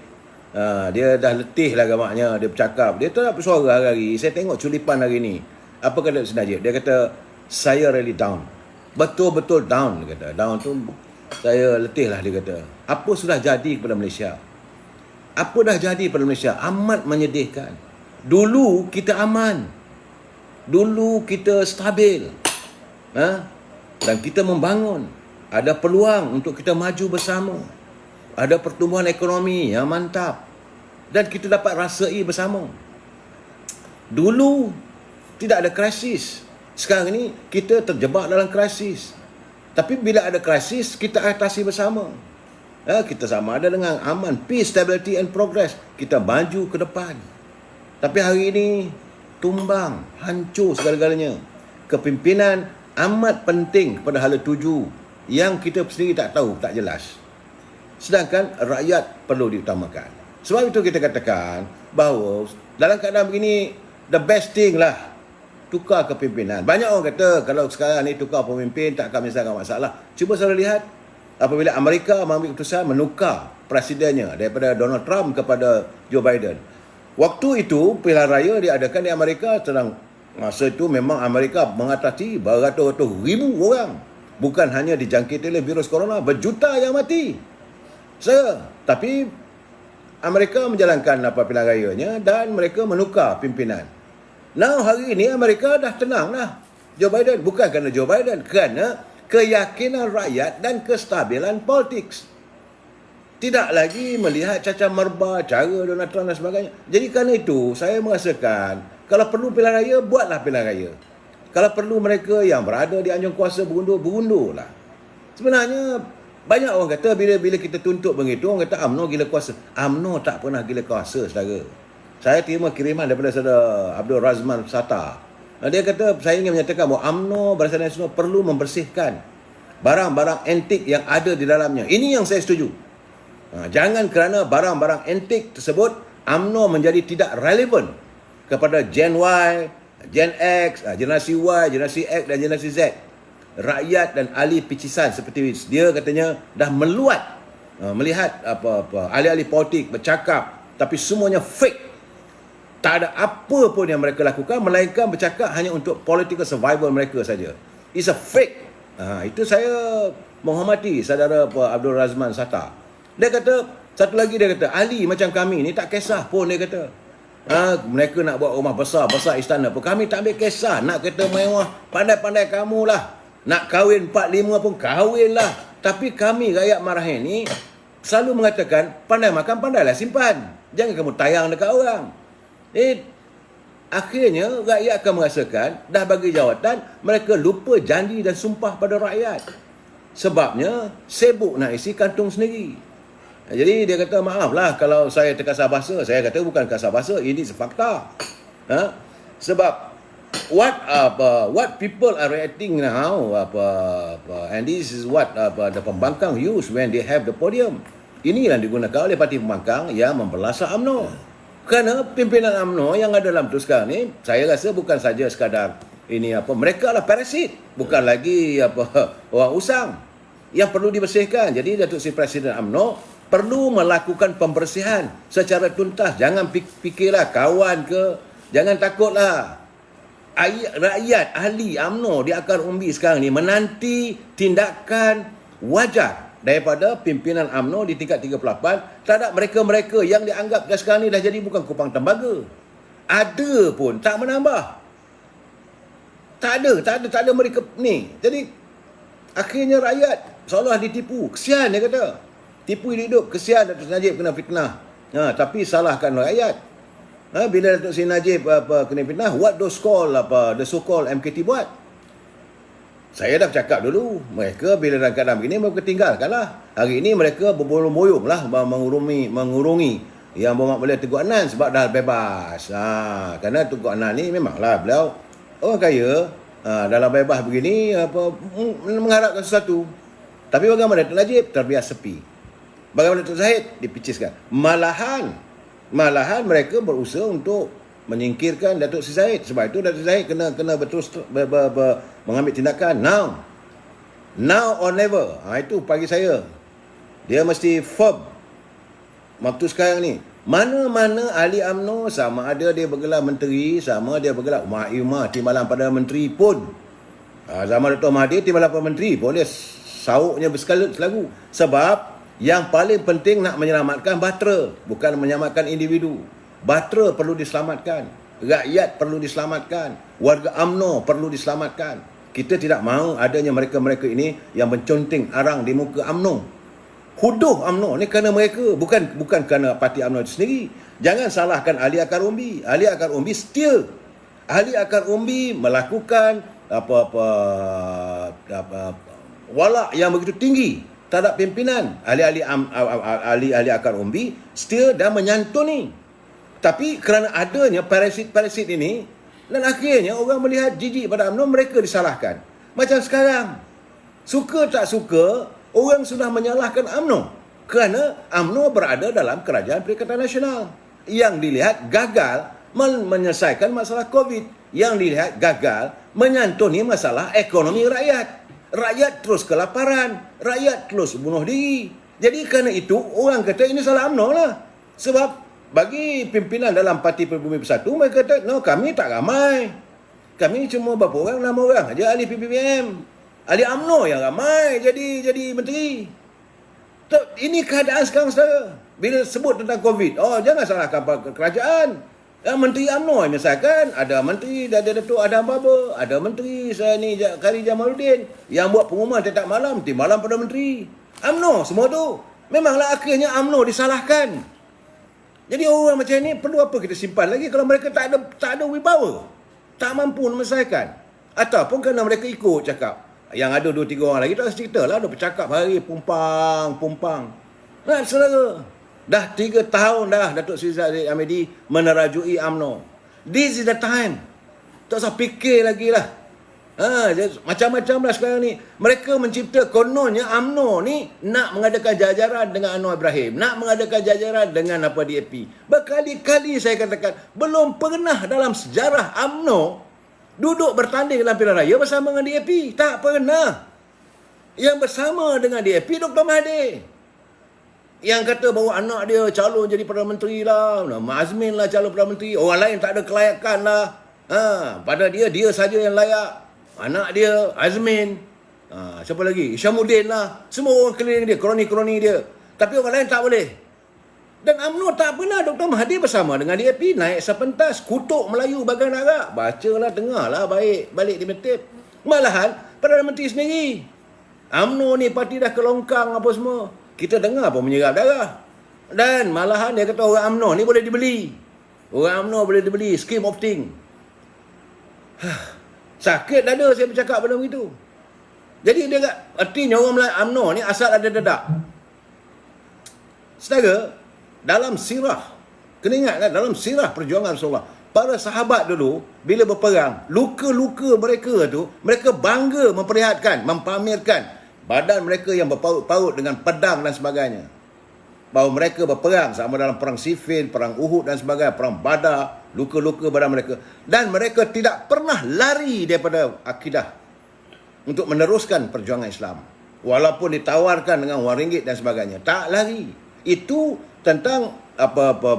Dia dah letih lah gamaknya. Dia bercakap. Dia tak bersuara hari-hari. Saya tengok culipan hari ni. Apa kata Datuk Najib? Dia kata, saya really down. Betul-betul down. Dia kata. Down tu, saya letih lah dia kata. Apa sudah jadi kepada Malaysia? Apa dah jadi pada Malaysia? Amat menyedihkan. Dulu kita aman. Dulu kita stabil. Dan kita membangun. Ada peluang untuk kita maju bersama. Ada pertumbuhan ekonomi yang mantap. Dan kita dapat rasai bersama. Dulu tidak ada krisis. Sekarang ni kita terjebak dalam krisis. Tapi bila ada krisis, kita atasi bersama. Kita sama ada dengan aman, peace, stability and progress. Kita maju ke depan. Tapi hari ini tumbang, hancur segala-galanya. Kepimpinan amat penting pada hala tuju yang kita sendiri tak tahu, tak jelas. Sedangkan rakyat perlu diutamakan. Sebab itu kita katakan bahawa dalam keadaan begini, the best thing lah tukar kepimpinan. Banyak orang kata kalau sekarang ni tukar pemimpin tak akan menyelesaikan masalah. Cuba saudara lihat apabila Amerika mengambil keputusan menukar presidennya daripada Donald Trump kepada Joe Biden. Waktu itu pilihan raya diadakan di Amerika, masa itu memang Amerika mengatasi beratus-ratus ribu orang. Bukan hanya dijangkiti oleh virus corona, berjuta yang mati. Tapi Amerika menjalankan pilihan rayanya dan mereka menukar pimpinan. Now hari ini Amerika dah tenang lah. Joe Biden, bukan kerana Joe Biden, kerana keyakinan rakyat dan kestabilan politik. Tidak lagi melihat cacar merba, cara Donald Trump dan sebagainya. Jadi kerana itu, saya merasakan, kalau perlu pilihan raya, buatlah pilihan raya. Kalau perlu mereka yang berada di anjung kuasa berundurlah. Sebenarnya, banyak orang kata, bila kita tuntut begitu, orang kata UMNO gila kuasa. UMNO tak pernah gila kuasa, saudara. Saya terima kiriman daripada saudara Abdul Razman Sata. Dia kata, saya ingin menyatakan bahawa UMNO Barisan Nasional perlu membersihkan barang-barang antik yang ada di dalamnya. Ini yang saya setuju. Jangan kerana barang-barang antik tersebut UMNO menjadi tidak relevan kepada Gen Y, Gen X, generasi Y, generasi X dan generasi Z. Rakyat dan ahli picisan seperti dia katanya dah meluat melihat ahli-ahli politik bercakap tapi semuanya fake. Tak ada apa pun yang mereka lakukan melainkan bercakap hanya untuk political survival mereka saja. It's a fake. Itu saya menghormati saudara Abdul Razman Sata. Dia kata, satu lagi dia kata, ahli macam kami ni tak kisah pun dia kata. Mereka nak buat rumah besar istana pun. Kami tak ambil kisah. Nak kereta mewah, pandai-pandai kamu lah. Nak kahwin 4-5 pun kahwin lah. Tapi kami rakyat marahin ni selalu mengatakan, pandai makan, pandailah simpan. Jangan kamu tayang dekat orang. Akhirnya rakyat akan merasakan dah bagi jawatan, mereka lupa janji dan sumpah pada rakyat. Sebabnya sibuk nak isi kantung sendiri. Jadi dia kata, maaflah kalau saya terkasar bahasa. Saya kata bukan kasar bahasa, ini fakta. Sebab what people are reacting now, and this is what the pembangkang use when they have the podium. Inilah digunakan oleh parti pembangkang yang memperlasa UMNO. Kerana pimpinan UMNO yang ada dalam tu sekarang ni, saya rasa bukan saja sekadar ini mereka lah parasit, bukan lagi orang usang yang perlu dibersihkan. Jadi Datuk Seri Presiden UMNO perlu melakukan pembersihan secara tuntas. Jangan fikirlah kawan ke, jangan takutlah. Rakyat ahli UMNO di akar umbi sekarang ni menanti tindakan wajar daripada pimpinan UMNO di tingkat 38 terhadap mereka-mereka yang dianggap dah sekarang ni dah jadi bukan kupang tembaga. Ada pun tak menambah. Tak ada mereka ni. Jadi akhirnya rakyat seolah ditipu. Kesian dia kata. Tipu hidup, kesian Datuk Seri Najib kena fitnah. Tapi salahkan rakyat. Bila Datuk Seri Najib kena fitnah, what those the so-called MKT buat? Saya dah cakap dulu, mereka bila dalam keadaan begini mereka tinggalkanlah. Hari ini mereka berboyong-boyong lah mengurungi yang Muhammad boleh Tengku Adnan sebab dah bebas. Kerana Tengku Adnan ni memanglah beliau orang kaya, dalam bebas begini mengharapkan sesuatu. Tapi bagaimana Datuk Najib terbiar sepi. Bagaimana Datuk Zahid dipiciskan. Malahan mereka berusaha untuk menyingkirkan Datuk Seri Zahid. Sebab itu Datuk Zahid kena betul mengambil tindakan now or never. Itu bagi saya dia mesti firm waktu sekarang ni. Mana-mana ahli UMNO, sama ada dia bergelar menteri, sama dia bergelar Umar Timbalan Perdana Menteri pun, zaman Dr. Mahathir Timbalan Perdana Menteri pun dia sauknya bersekalagu. Sebab yang paling penting nak menyelamatkan bahtera, bukan menyelamatkan individu. Bahtera perlu diselamatkan, rakyat perlu diselamatkan, warga UMNO perlu diselamatkan. Kita tidak mahu adanya mereka-mereka ini yang menconteng arang di muka UMNO. Huduh UMNO ni kerana mereka, bukan kerana parti UMNO itu sendiri. Jangan salahkan ahli akar umbi. Ahli akar umbi setia. Ahli akar umbi melakukan walak yang begitu tinggi terhadap pimpinan. Ahli akar umbi setia dan menyantuni. Tapi kerana adanya parasit-parasit ini, dan akhirnya orang melihat jijik pada UMNO, mereka disalahkan. Macam sekarang, suka tak suka, orang sudah menyalahkan UMNO kerana UMNO berada dalam kerajaan Perikatan Nasional yang dilihat gagal menyelesaikan masalah COVID, yang dilihat gagal menyantuni masalah ekonomi rakyat. Rakyat terus kelaparan, rakyat terus bunuh diri. Jadi kerana itu, orang kata ini salah UMNO lah. Sebab bagi pimpinan dalam Parti Pribumi Bersatu, mereka kata, no, kami tak ramai. Kami cuma berapa orang, 6 orang aja ahli PPPM. Ahli UMNO yang ramai jadi menteri. Ini keadaan sekarang, saudara. Bila sebut tentang COVID, jangan salahkan kerajaan. Menteri UMNO yang menyelesaikan. Ada menteri, ada Datuk Adam Baba, ada menteri Kari Jamaluddin yang buat pengumuman tiap malam, Timbalan Perdana Menteri. UMNO semua tu. Memanglah akhirnya UMNO disalahkan. Jadi orang macam ni perlu apa kita simpan lagi kalau mereka tak ada wibawa, tak mampu menyelesaikan. Ataupun kerana mereka ikut cakap. Yang ada 2-3 orang lagi tak cerita lah, dah bercakap hari pumpang. Nah, saudara, dah 3 tahun dah Datuk Seri Zahid Hamidi menerajui UMNO. This is the time. Tak usah fikir lagi lah. Macam-macam lah sekarang ni. Mereka mencipta kononnya UMNO ni nak mengadakan jajaran dengan Anwar Ibrahim, nak mengadakan jajaran dengan DAP. Berkali-kali saya katakan, belum pernah dalam sejarah UMNO duduk bertanding dalam pilihan raya bersama dengan DAP. Tak pernah. Yang bersama dengan DAP Dr. Mahathir, yang kata bahawa anak dia calon jadi Perdana Menteri lah, Azmin lah calon Perdana Menteri, orang lain tak ada kelayakan lah. Pada dia saja yang layak. Anak dia, Azmin, siapa lagi? Isyamuddin lah. Semua orang keliling dia, kroni-kroni dia. Tapi orang lain tak boleh. Dan UMNO tak pernah Dr. Mahathir bersama dengan DAP naik sepentas, kutuk Melayu bagian arak. Bacalah, dengarlah balik di metip. Malahan, Perdana Menteri sendiri. UMNO ni parti dah kelongkang apa semua. Kita dengar pun menyerap darah. Dan malahan dia kata orang UMNO ni boleh dibeli. Orang UMNO boleh dibeli scheme of thing. Sakit dada saya bercakap benda begitu. Jadi dia kata, artinya orang Melayu UMNO ni asal ada dedak. Saudara, dalam sirah, kena ingat kan, dalam sirah perjuangan Rasulullah, para sahabat dulu, bila berperang, luka-luka mereka tu, mereka bangga memperlihatkan, mempamerkan badan mereka yang berpaut-paut dengan pedang dan sebagainya. Bahawa mereka berperang sama dalam perang Siffin, perang Uhud dan sebagainya, perang Badar, luka-luka badan mereka. Dan mereka tidak pernah lari daripada akidah untuk meneruskan perjuangan Islam. Walaupun ditawarkan dengan wang ringgit dan sebagainya, tak lari. Itu tentang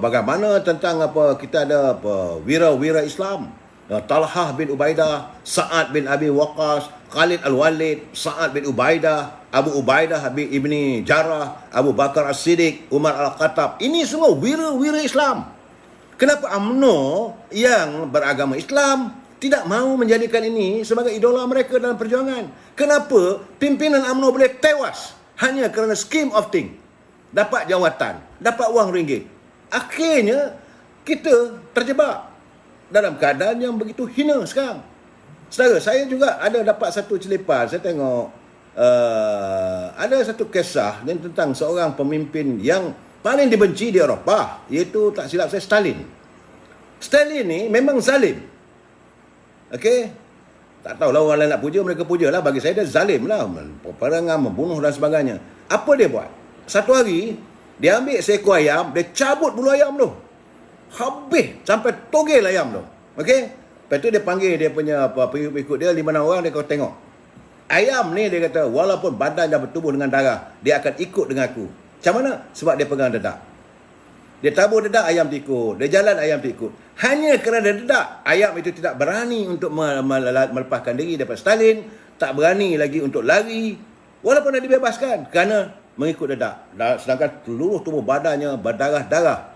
bagaimana tentang kita ada wira-wira Islam. Talhah bin Ubaidah, Sa'ad bin Abi Waqqas, Khalid Al-Walid, Sa'ad bin Ubaidah, Abu Ubaidah bin Ibni Jarrah, Abu Bakar As-Siddiq, Umar Al-Khattab. Ini semua wira-wira Islam. Kenapa UMNO yang beragama Islam tidak mahu menjadikan ini sebagai idola mereka dalam perjuangan? Kenapa pimpinan UMNO boleh tewas hanya kerana scheme of thing? Dapat jawatan, dapat wang ringgit. Akhirnya kita terjebak dalam keadaan yang begitu hina sekarang. Saudara, saya juga ada dapat satu celipan. Saya tengok ada satu kisah yang tentang seorang pemimpin yang paling dibenci di Eropah, iaitu tak silap saya Stalin. Stalin ni memang zalim. Okey? Tak tahulah orang lain nak puja, mereka pujalah. Bagi saya dia zalim lah. Peperangan, membunuh dan sebagainya. Apa dia buat? Satu hari, dia ambil seekor ayam, dia cabut bulu ayam tu. Habis sampai togel ayam tu. Okey? Lepas tu dia panggil dia punya pengikut dia 5-6 orang, dia kata tengok. Ayam ni dia kata walaupun badan dah bertubuh dengan darah, dia akan ikut dengan aku. Macam mana? Sebab dia pegang dedak. Dia tabur dedak, ayam ikut. Dia jalan, ayam ikut. Hanya kerana dedak, ayam itu tidak berani untuk melepaskan diri daripada Stalin, tak berani lagi untuk lari walaupun dah dibebaskan kerana mengikut dedak. Sedangkan seluruh tubuh badannya berdarah-darah.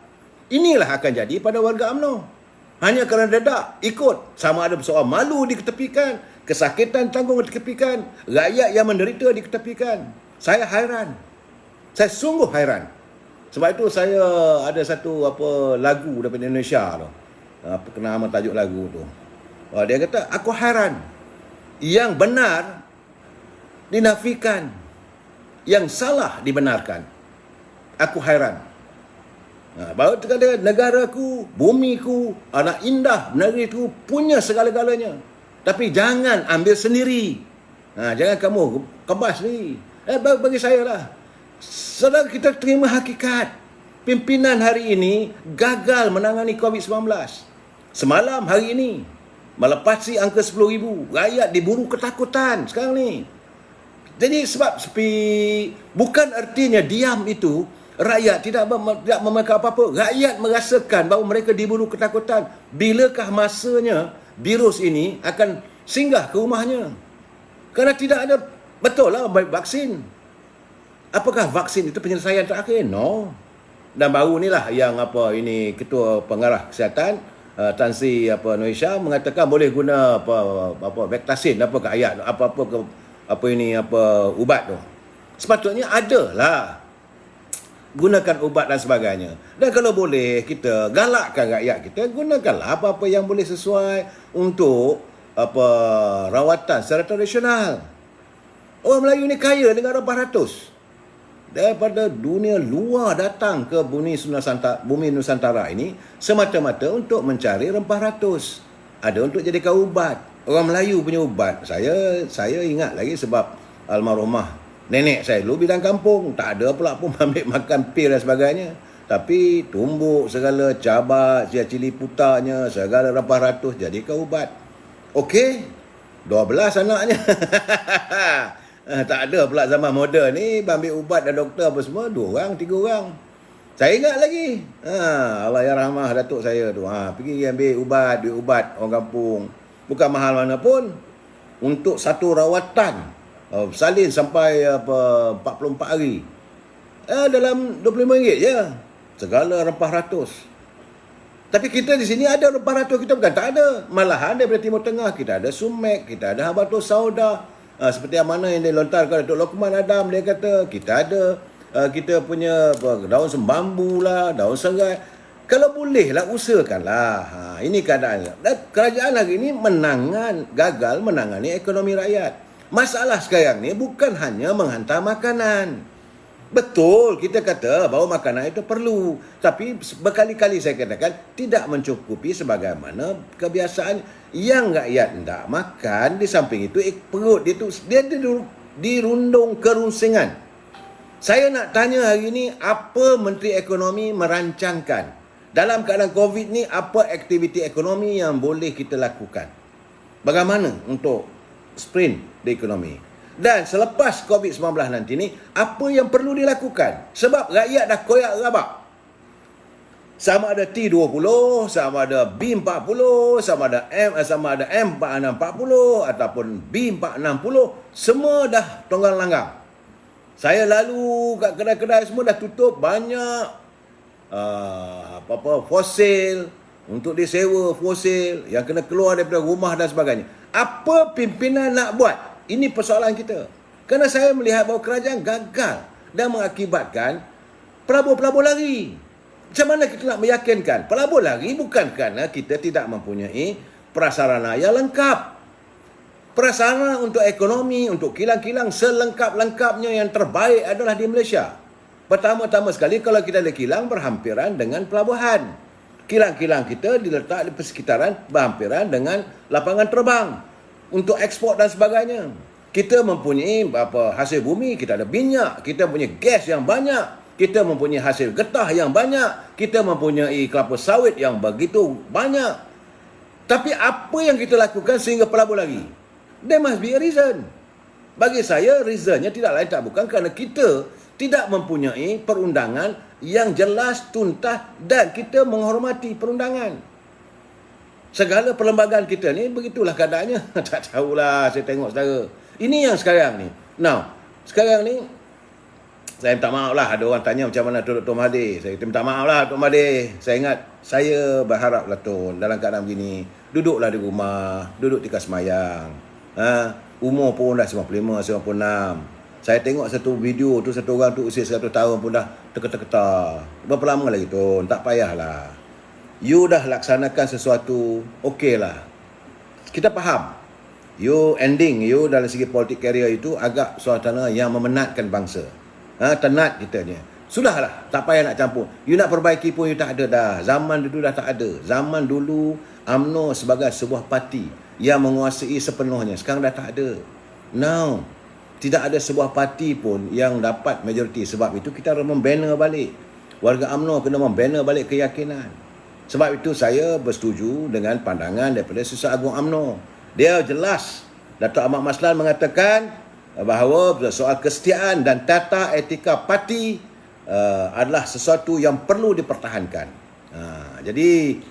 Inilah akan jadi pada warga UMNO. Hanya kerana dedak, ikut. Sama ada soal malu diketepikan, kesakitan tanggung diketepikan, rakyat yang menderita diketepikan. Saya hairan. Saya sungguh hairan. Sebab itu saya ada satu lagu daripada Indonesia tu. Kena nama tajuk lagu tu. Dia kata, aku hairan. Yang benar dinafikan, yang salah dibenarkan. Aku hairan. Bahawa kata negaraku, bumiku, anak indah, negeriku punya segala-galanya. Tapi jangan ambil sendiri. Jangan kamu kebas sendiri. Bagi saya lah. Saudara, kita terima hakikat. Pimpinan hari ini gagal menangani COVID-19. Semalam hari ini melepasi angka 10,000. Rakyat diburu ketakutan sekarang ni. Jadi sebab sepi, bukan artinya diam itu rakyat tidak memakan apa-apa. Rakyat merasakan bahawa mereka diburu ketakutan. Bilakah masanya virus ini akan singgah ke rumahnya? Kerana tidak ada, betul lah, vaksin. Apakah vaksin itu penyelesaian terakhir? No. Dan baru inilah yang ini Ketua Pengarah Kesihatan Tan Sri Malaysia mengatakan boleh guna vaksin ke ayat ubat tu. Sepatutnya adalah gunakan ubat dan sebagainya. Dan kalau boleh kita galakkan rakyat kita, gunakanlah apa-apa yang boleh sesuai untuk rawatan secara tradisional. Orang Melayu ni kaya dengan rempah ratus. Daripada dunia luar datang ke bumi Nusantara ini semata-mata untuk mencari rempah ratus. Ada untuk jadikan ubat. Orang Melayu punya ubat. Saya ingat lagi sebab almarhumah nenek saya dulu bidang kampung. Tak ada pula pun ambil makan pil dan sebagainya. Tapi tumbuk segala cabat, cili putanya, segala rempah ratus jadikan ubat. Okey, 12 anaknya. Tak ada pula zaman moden ni ambil ubat dan doktor apa semua 2 orang 3 orang. Saya ingat lagi. Allah ya rahmah datuk saya tu. Pergi ambil ubat, duit ubat orang kampung. Bukan mahal mana pun. Untuk satu rawatan salin sampai 44 hari. Dalam RM25 je. Segala rempah ratus. Tapi kita di sini ada rempah ratus, kita bukan tak ada. Malahan daripada Timur Tengah kita ada sumek, kita ada habatus sauda. Seperti yang mana yang dilontarkan Datuk Lokman Adam, dia kata kita ada kita punya daun sembambu lah, daun serai. Kalau bolehlah, usahakanlah. Ini keadaan. Dan kerajaan hari ini gagal menangani ekonomi rakyat. Masalah sekarang ni bukan hanya menghantar makanan. Betul, kita kata bahawa makanan itu perlu. Tapi berkali-kali saya katakan tidak mencukupi sebagaimana kebiasaan. Yang rakyat tidak makan, di samping itu perut dia tu dia dirundung kerunsingan. Saya nak tanya hari ini, apa Menteri Ekonomi merancangkan dalam keadaan COVID ni, apa aktiviti ekonomi yang boleh kita lakukan? Bagaimana untuk sprint di ekonomi? Dan selepas COVID-19 nanti ni, apa yang perlu dilakukan? Sebab rakyat dah koyak rabak. Sama ada T20, sama ada B40, sama ada M4640 ataupun B460, semua dah tonggang langgang. Saya lalu kat kedai-kedai semua dah tutup, banyak fosil untuk disewa, fosil yang kena keluar daripada rumah dan sebagainya. Apa pimpinan nak buat? Ini persoalan kita. Kerana saya melihat bahawa kerajaan gagal dan mengakibatkan pelabur-pelabur lari. Macam mana kita nak meyakinkan? Pelabur lari bukan kerana kita tidak mempunyai prasarana yang lengkap. Prasarana untuk ekonomi, untuk kilang-kilang selengkap-lengkapnya yang terbaik adalah di Malaysia. Pertama-tama sekali, kalau kita ada kilang berhampiran dengan pelabuhan. Kilang-kilang kita diletak di persekitaran berhampiran dengan lapangan terbang untuk ekspor dan sebagainya. Kita mempunyai hasil bumi, kita ada minyak, kita mempunyai gas yang banyak, kita mempunyai hasil getah yang banyak, kita mempunyai kelapa sawit yang begitu banyak. Tapi apa yang kita lakukan sehingga pelabur lagi? There must be a reason. Bagi saya, reasonnya tidak lain tak bukan kerana kita tidak mempunyai perundangan yang jelas, tuntas dan kita menghormati perundangan. Segala perlembagaan kita ni begitulah keadaannya. Tak tahulah, saya tengok saudara. Ini yang sekarang ni. Now, sekarang ni saya minta maaf lah, ada orang tanya macam mana Dr. Mahathir. Saya minta maaf lah Dr. Mahathir. Saya ingat, saya berharap lah Tun, dalam keadaan begini, duduklah di rumah, duduk di kasmayang. Umur pun dah 55, 56. Saya tengok satu video tu, satu orang tu usia 100 tahun pun dah terketar-ketar. Berapa lama lagi Tun? Tak payahlah. You dah laksanakan sesuatu, okey lah. Kita faham. You dalam segi politik karier itu agak suasana yang memenatkan bangsa. Tenat kita ni. Sudahlah, tak payah nak campur. You nak perbaiki pun you tak ada dah. Zaman dulu dah tak ada. Zaman dulu UMNO sebagai sebuah parti yang menguasai sepenuhnya. Sekarang dah tak ada. Now, tidak ada sebuah parti pun yang dapat majoriti. Sebab itu kita harus membina balik. Warga UMNO kena membina balik keyakinan. Sebab itu saya bersetuju dengan pandangan daripada Susah Agung UMNO. Dia jelas. Datuk Ahmad Maslan mengatakan bahawa soal kesetiaan dan tata etika parti adalah sesuatu yang perlu dipertahankan. Jadi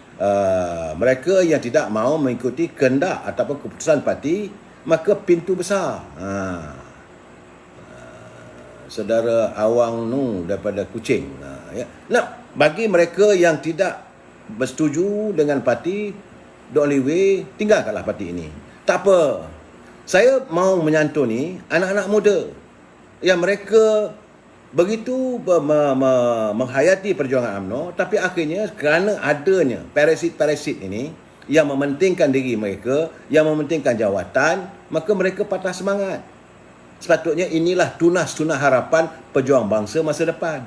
mereka yang tidak mahu mengikuti kehendak ataupun keputusan parti, maka pintu besar. Saudara Awang Nu daripada Kuching. Nah, bagi mereka yang tidak bersetuju dengan parti, the only way, tinggalkanlah parti ini. Tak apa. Saya mahu menyantuni anak-anak muda yang mereka begitu menghayati perjuangan UMNO, tapi akhirnya kerana adanya parasit-parasit ini yang mementingkan diri mereka, yang mementingkan jawatan, maka mereka patah semangat. Sepatutnya inilah tunas-tunas harapan pejuang bangsa masa depan.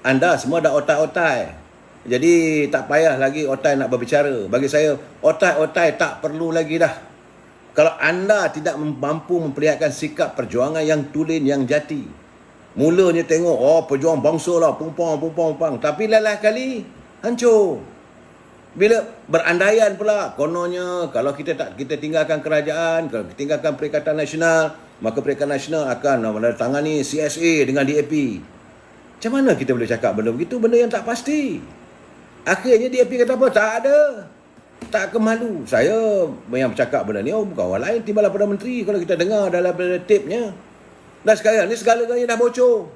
Anda semua dah otai-otai. Jadi tak payah lagi otai nak berbicara. Bagi saya, otai-otai tak perlu lagi dah. Kalau anda tidak mampu memperlihatkan sikap perjuangan yang tulen, yang jati. Mulanya tengok, pejuang bangsa lah, pumpang. Tapi lain kali, hancur. Bila berandaian pula, kononnya kalau kita tinggalkan kerajaan, kalau kita tinggalkan Perikatan Nasional, maka Perikatan Nasional akan menandatangani CSA dengan DAP. Macam mana kita boleh cakap benda begitu? Benda yang tak pasti. Akhirnya DAP kata apa? Tak ada. Tak kemalu. Saya yang bercakap benda ni, bukan orang lain, timbalah Perdana Menteri kalau kita dengar dalam tape-nya. Dan sekarang ni segala-galanya dah bocor.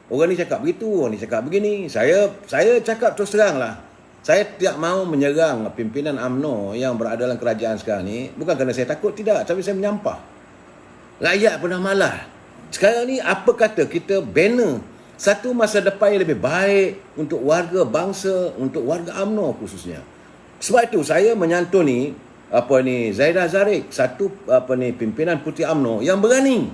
Orang ni cakap begitu, orang ni cakap begini. Saya cakap terus terang lah. Saya tidak mahu menyerang pimpinan UMNO yang berada dalam kerajaan sekarang ni. Bukan kerana saya takut, tidak. Tapi saya menyampah. Rakyat pernah malah. Sekarang ni apa kata kita banner satu masa depan yang lebih baik untuk warga bangsa, untuk warga UMNO khususnya. Sebab itu saya menyantuni Zaidah Zarek, satu pimpinan Puteri UMNO yang berani.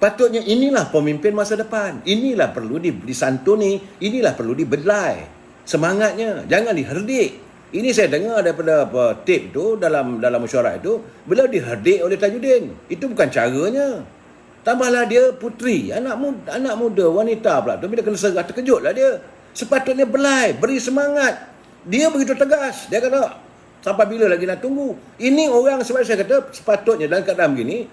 Patutnya inilah pemimpin masa depan. Inilah perlu disantuni, inilah perlu dibelai semangatnya, jangan diherdik. Ini saya dengar daripada tape tu dalam mesyuarat itu, beliau diherdik oleh Tajuddin. Itu bukan caranya. Tambahlah dia puteri, anak muda, wanita pula tu, bila kena serah terkejutlah dia. Sepatutnya belai, beri semangat. Dia begitu tegas. Dia kata, sampai bila lagi nak tunggu? Ini orang, sebab saya kata sepatutnya dalam keadaan begini,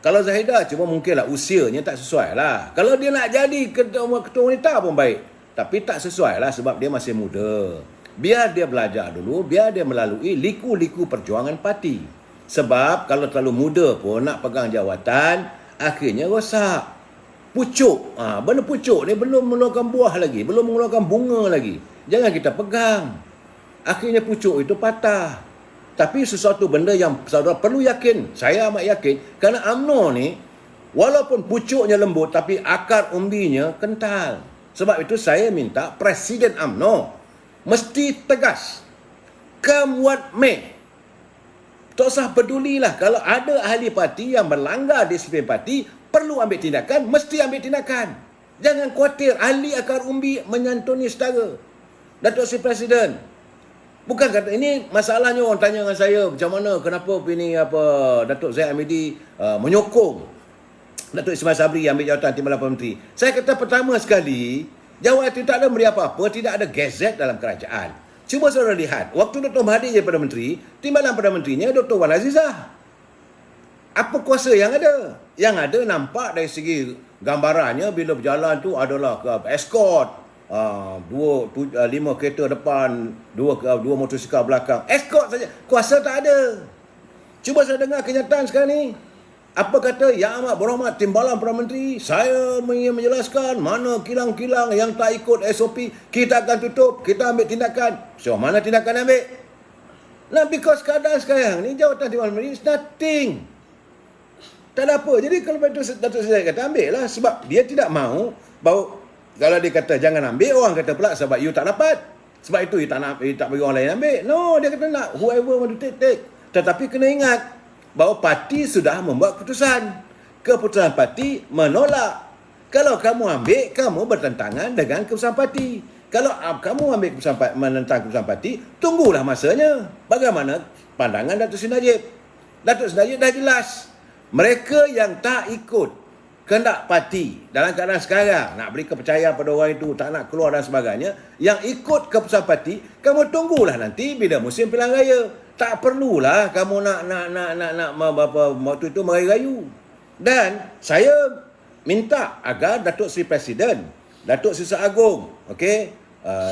kalau Zahidah cuma mungkinlah usianya tak sesuai lah. Kalau dia nak jadi ketua wanita pun baik. Tapi tak sesuai lah sebab dia masih muda. Biar dia belajar dulu, biar dia melalui liku-liku perjuangan parti. Sebab kalau terlalu muda pun nak pegang jawatan, akhirnya rosak. Pucuk. Benda pucuk ni belum mengeluarkan buah lagi, belum mengeluarkan bunga lagi. Jangan kita pegang. Akhirnya pucuk itu patah. Tapi sesuatu benda yang saudara perlu yakin, saya amat yakin, kerana UMNO ni, walaupun pucuknya lembut, tapi akar umbinya kental. Sebab itu saya minta Presiden UMNO mesti tegas. Come what may. Tak usah pedulilah. Kalau ada ahli parti yang melanggar disiplin parti, perlu ambil tindakan, mesti ambil tindakan. Jangan khawatir, ahli akar umbi menyantuni setara. Datuk Seri Presiden. Bukan kata, ini masalahnya orang tanya dengan saya, macam mana, kenapa ini Datuk Zaid Hamidi menyokong Datuk Ismail Sabri ambil jawatan Timbalan Perdana Menteri. Saya kata pertama sekali, jawatan itu tak ada memberi apa-apa, tidak ada gazet dalam kerajaan. Cuba saudara lihat, waktu Dr. Mahathir jadi Perdana Menteri, Timbalan Perdana Menterinya Dr. Wan Azizah. Apa kuasa yang ada? Yang ada nampak dari segi gambarannya bila berjalan tu adalah escort, 5 kereta depan, 2 motosikal belakang. Escort saja. Kuasa tak ada. Cuba saya dengar kenyataan sekarang ni. Apa kata Yang Amat Berhormat Timbalan Perdana Menteri, saya ingin menjelaskan mana kilang-kilang yang tak ikut SOP, kita akan tutup, kita ambil tindakan. So, mana tindakan ambil? Nah, because keadaan sekarang ni, jawatan Timbalan Perdana Menteri is nothing. Tak ada apa. Jadi kalau Datuk Seri kata ambil lah, sebab dia tidak mahu bahawa kalau dia kata jangan ambil, orang kata pula sebab you tak dapat. Sebab itu you tak bagi orang lain ambil. No, dia kata nak whoever want to take. Tetapi kena ingat bahawa parti sudah membuat keputusan. Keputusan parti menolak. Kalau kamu ambil, kamu bertentangan dengan keputusan parti. Kalau kamu ambil keputusan menentang keputusan parti, tunggulah masanya. Bagaimana pandangan Datuk Seri Najib? Datuk Seri Najib dah jelas. Mereka yang tak ikut kehendak parti dalam keadaan sekarang, nak beri kepercayaan pada orang itu, tak nak keluar dan sebagainya, yang ikut keputusan parti, kamu tunggulah nanti bila musim pilihan raya. Tak perlulah kamu nak waktu itu merayu-rayu. Dan saya minta agar Datuk Seri Presiden, Datuk Seri Seagung,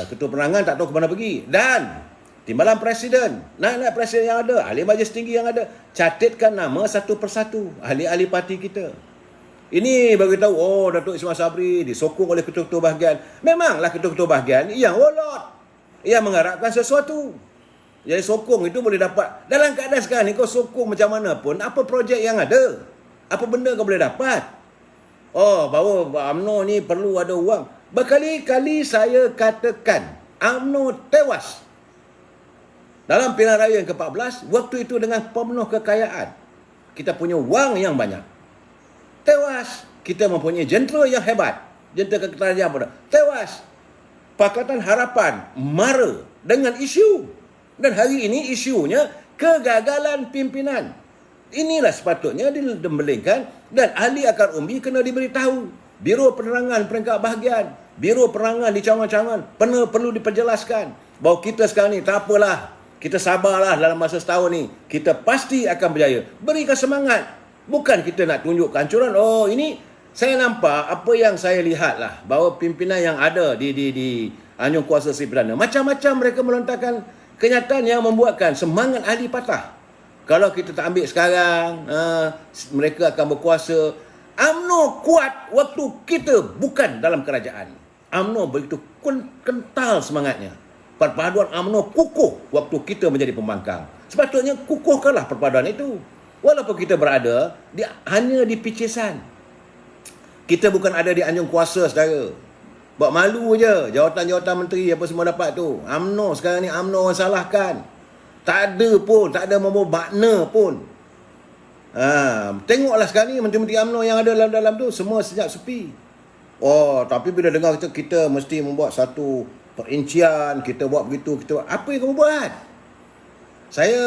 Ketua Penerangan tak tahu ke mana pergi, dan Timbalan Presiden, naik Presiden yang ada, ahli majlis tinggi yang ada, catatkan nama satu persatu ahli-ahli parti kita. Ini bagi tahu, Datuk Ismail Sabri disokong oleh ketua-ketua bahagian. Memanglah ketua-ketua bahagian yang walot, yang mengharapkan sesuatu. Jadi sokong itu boleh dapat. Dalam keadaan sekarang ni, kau sokong macam mana pun, apa projek yang ada? Apa benda kau boleh dapat? Bahawa UMNO ni perlu ada wang. Berkali-kali saya katakan, UMNO tewas dalam pilihan raya yang ke-14, waktu itu dengan penuh kekayaan. Kita punya wang yang banyak. Tewas. Kita mempunyai jentera yang hebat. Jentera kerajaan pun tewas. Pakatan Harapan mara dengan isu. Dan hari ini isunya kegagalan pimpinan. Inilah sepatutnya dibelengkan dan ahli akar umbi kena diberitahu. Biro Penerangan peringkat bahagian, Biro Penerangan di cawangan-cawangan perlu diperjelaskan bahawa kita sekarang ni tak apalah. Kita sabarlah dalam masa setahun ni. Kita pasti akan berjaya. Berikan semangat. Bukan kita nak tunjuk kehancuran. Ini saya nampak apa yang saya lihat lah. Bahawa pimpinan yang ada di Anjung Kuasa Seri Perdana. Macam-macam mereka melontarkan kenyataan yang membuatkan semangat ahli patah. Kalau kita tak ambil sekarang, mereka akan berkuasa. UMNO kuat waktu kita bukan dalam kerajaan. UMNO begitu kental semangatnya. Perpaduan UMNO kukuh waktu kita menjadi pembangkang. Sepatutnya kukuhkanlah perpaduan itu. Walaupun kita berada hanya di picisan. Kita bukan ada di anjung kuasa, saudara. Buat malu je. Jawatan-jawatan menteri apa semua dapat tu. UMNO sekarang ni, UMNO orang salahkan. Tak ada pun. Tak ada membawa makna pun. Tengoklah sekarang ni menteri-menteri UMNO yang ada dalam tu. Semua senyap sepi. Oh, tapi bila dengar kita mesti membuat satu perincian. Kita buat begitu. Apa yang kamu buat? Saya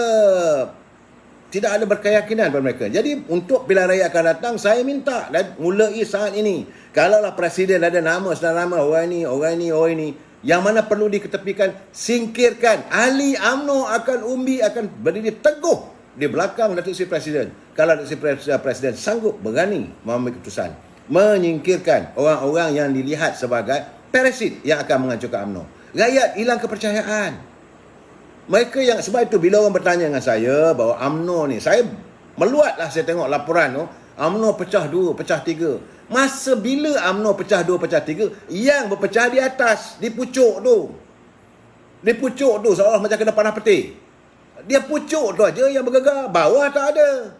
tidak ada berkeyakinan pada mereka. Jadi untuk pilihan raya akan datang, saya minta dan mulai saat ini, kalaulah presiden ada nama, sedang nama orang ini, yang mana perlu diketepikan, singkirkan. Ahli UMNO akan berdiri teguh di belakang Datuk Seri Presiden. Kalau Datuk Seri Presiden sanggup berani mengambil keputusan, menyingkirkan orang-orang yang dilihat sebagai parasit yang akan menghancurkan UMNO. Rakyat hilang kepercayaan. Mereka yang, sebab itu bila orang bertanya dengan saya bahawa UMNO ni, saya meluatlah saya tengok laporan tu, UMNO pecah 2, pecah 3. Masa bila UMNO pecah 2, pecah 3, yang berpecah di atas, di pucuk tu. Di pucuk tu seolah macam kena panah peti. Dia pucuk tu aja yang bergegar, bawah tak ada.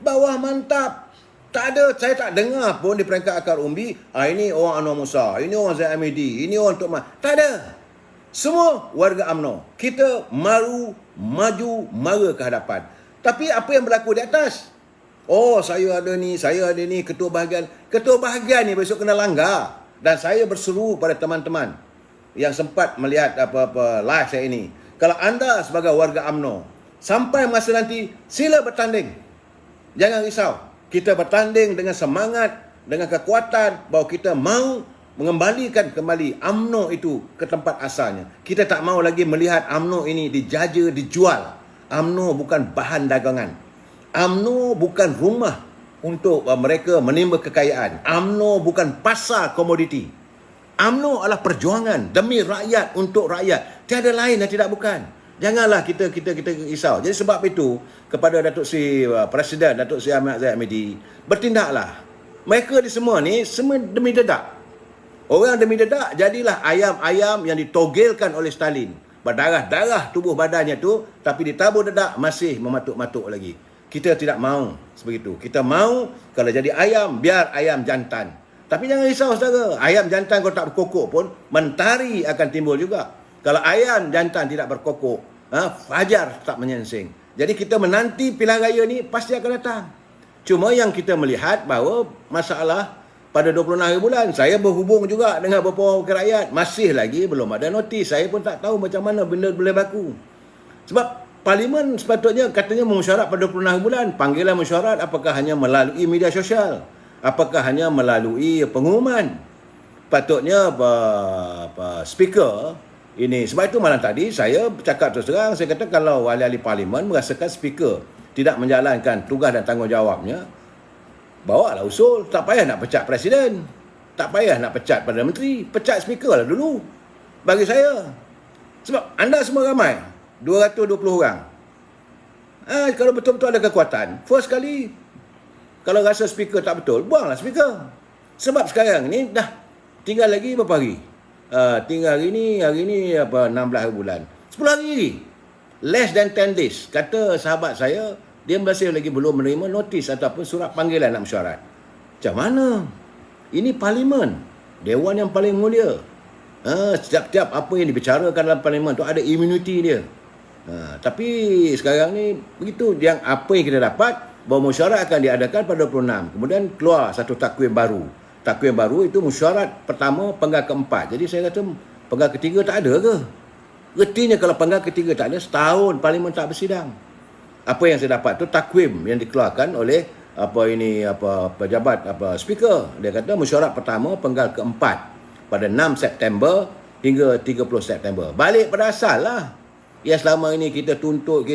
Bawah mantap. Tak ada, saya tak dengar pun di peringkat akar umbi, ini orang Anwar Musa, ini orang Zaid Hamidi, ini orang Tok Mat. Tak ada. Semua warga UMNO. Kita maju, mara ke hadapan. Tapi apa yang berlaku di atas? Oh, saya ada ni, ketua bahagian. Ketua bahagian ni besok kena langgar. Dan saya berseru pada teman-teman yang sempat melihat apa-apa live saya ini. Kalau anda sebagai warga UMNO, sampai masa nanti, sila bertanding. Jangan risau. Kita bertanding dengan semangat, dengan kekuatan bahawa kita mahu mengembalikan kembali UMNO itu ke tempat asalnya. Kita tak mahu lagi melihat UMNO ini dijaja, dijual. UMNO bukan bahan dagangan. UMNO bukan rumah untuk mereka menimba kekayaan. UMNO bukan pasar komoditi. UMNO adalah perjuangan demi rakyat, untuk rakyat. Tiada lain dan tidak bukan. Janganlah kita risau. Jadi sebab itu, kepada Datuk Seri Presiden, Datuk Seri Ahmad Zaid Hamidi, bertindaklah. Mereka di semua ni, semua demi dedak. Orang demi dedak, jadilah ayam-ayam yang ditogelkan oleh Stalin. Berdarah-darah tubuh badannya tu, tapi ditabur dedak, masih mematuk-matuk lagi. Kita tidak mahu sebegitu. Kita mahu, kalau jadi ayam, biar ayam jantan. Tapi jangan risau, saudara. Ayam jantan kalau tak berkokok pun, mentari akan timbul juga. Kalau ayam jantan tidak berkokok, fajar tak menyensing. Jadi kita menanti pilihan raya ni, pasti akan datang. Cuma yang kita melihat bahawa masalah pada 26 hari bulan, saya berhubung juga dengan beberapa wakil rakyat. Masih lagi belum ada notis. Saya pun tak tahu macam mana benda boleh berlaku. Sebab Parlimen sepatutnya katanya memesyuarat pada 26 hari bulan. Panggilan mesyuarat apakah hanya melalui media sosial? Apakah hanya melalui pengumuman? Patutnya speaker ini. Sebab itu malam tadi saya bercakap terus terang. Saya kata kalau ahli-ahli Parlimen merasakan speaker tidak menjalankan tugas dan tanggungjawabnya, bawalah usul. Tak payah nak pecat presiden, tak payah nak pecat Perdana Menteri, pecat speaker lah dulu bagi saya. Sebab anda semua ramai 220 orang. Kalau betul-betul ada kekuatan, first kali kalau rasa speaker tak betul, buanglah speaker. Sebab sekarang ni dah tinggal lagi berapa hari? Tinggal hari ni 16 hari bulan, 10 hari, less than 10 days. Kata sahabat saya, dia masih lagi belum menerima notis ataupun surat panggilan nak mesyuarat. Macam mana? Ini Parlimen, Dewan yang paling mulia. Setiap apa yang dibicarakan dalam Parlimen tu ada imuniti dia. Tapi sekarang ni begitu. Yang apa yang kita dapat, bahawa mesyuarat akan diadakan pada 26. Kemudian keluar satu takwim baru. Takwim baru itu mesyuarat pertama, penggal keempat. Jadi saya kata penggal ketiga tak ada ke? Artinya kalau penggal ketiga tak ada, setahun Parlimen tak bersidang. Apa yang saya dapat tu takwim yang dikeluarkan oleh pejabat speaker. Dia kata mesyuarat pertama penggal keempat pada 6 September hingga 30 September. Balik pada asal lah. Ya, selama ini kita tuntut,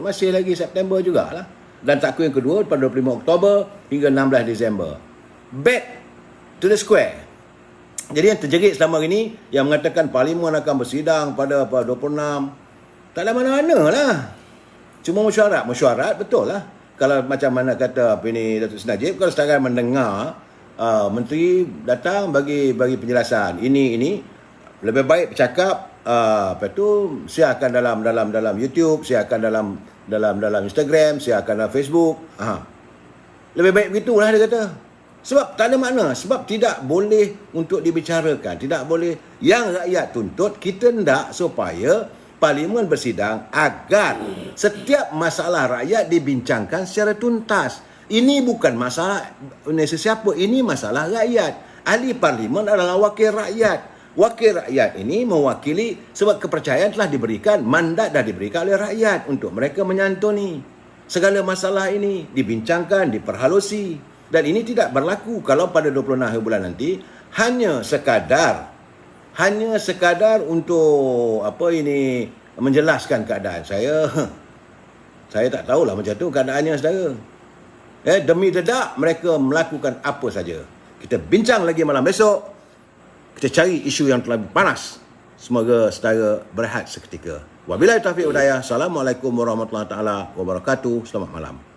masih lagi September jugalah. Dan takwim kedua pada 25 Oktober hingga 16 Disember. Back to the square. Jadi yang terjerit selama ini, yang mengatakan Parlimen akan bersidang pada 26, tak ada mana-mana lah. Cuma mesyuarat betul lah. Kalau macam mana kata Datuk Seri Najib, kalau sekarang mendengar menteri datang bagi penjelasan ini lebih baik bercakap siarkan dalam YouTube, siarkan dalam Instagram, siarkan dalam Facebook. Lebih baik begitulah dia kata. Sebab tak ada makna. Sebab tidak boleh untuk dibicarakan. Tidak boleh. Yang rakyat tuntut, kita hendak supaya Parlimen bersidang agar setiap masalah rakyat dibincangkan secara tuntas. Ini bukan masalah sesiapa. Ini masalah rakyat. Ahli Parlimen adalah wakil rakyat. Wakil rakyat ini mewakili sebab kepercayaan telah diberikan, mandat dah diberikan oleh rakyat untuk mereka menyantuni segala masalah ini, dibincangkan, diperhalusi. Dan ini tidak berlaku kalau pada 26 hari bulan nanti hanya sekadar untuk menjelaskan keadaan. Saya tak tahulah macam tu keadaannya, saudara. Demi dedak mereka melakukan apa saja. Kita bincang lagi malam besok. Kita cari isu yang terlalu panas. Semoga saudara berehat seketika. Wabillahi taufiq wal hidayah. Assalamualaikum warahmatullahi taala wabarakatuh. Selamat malam.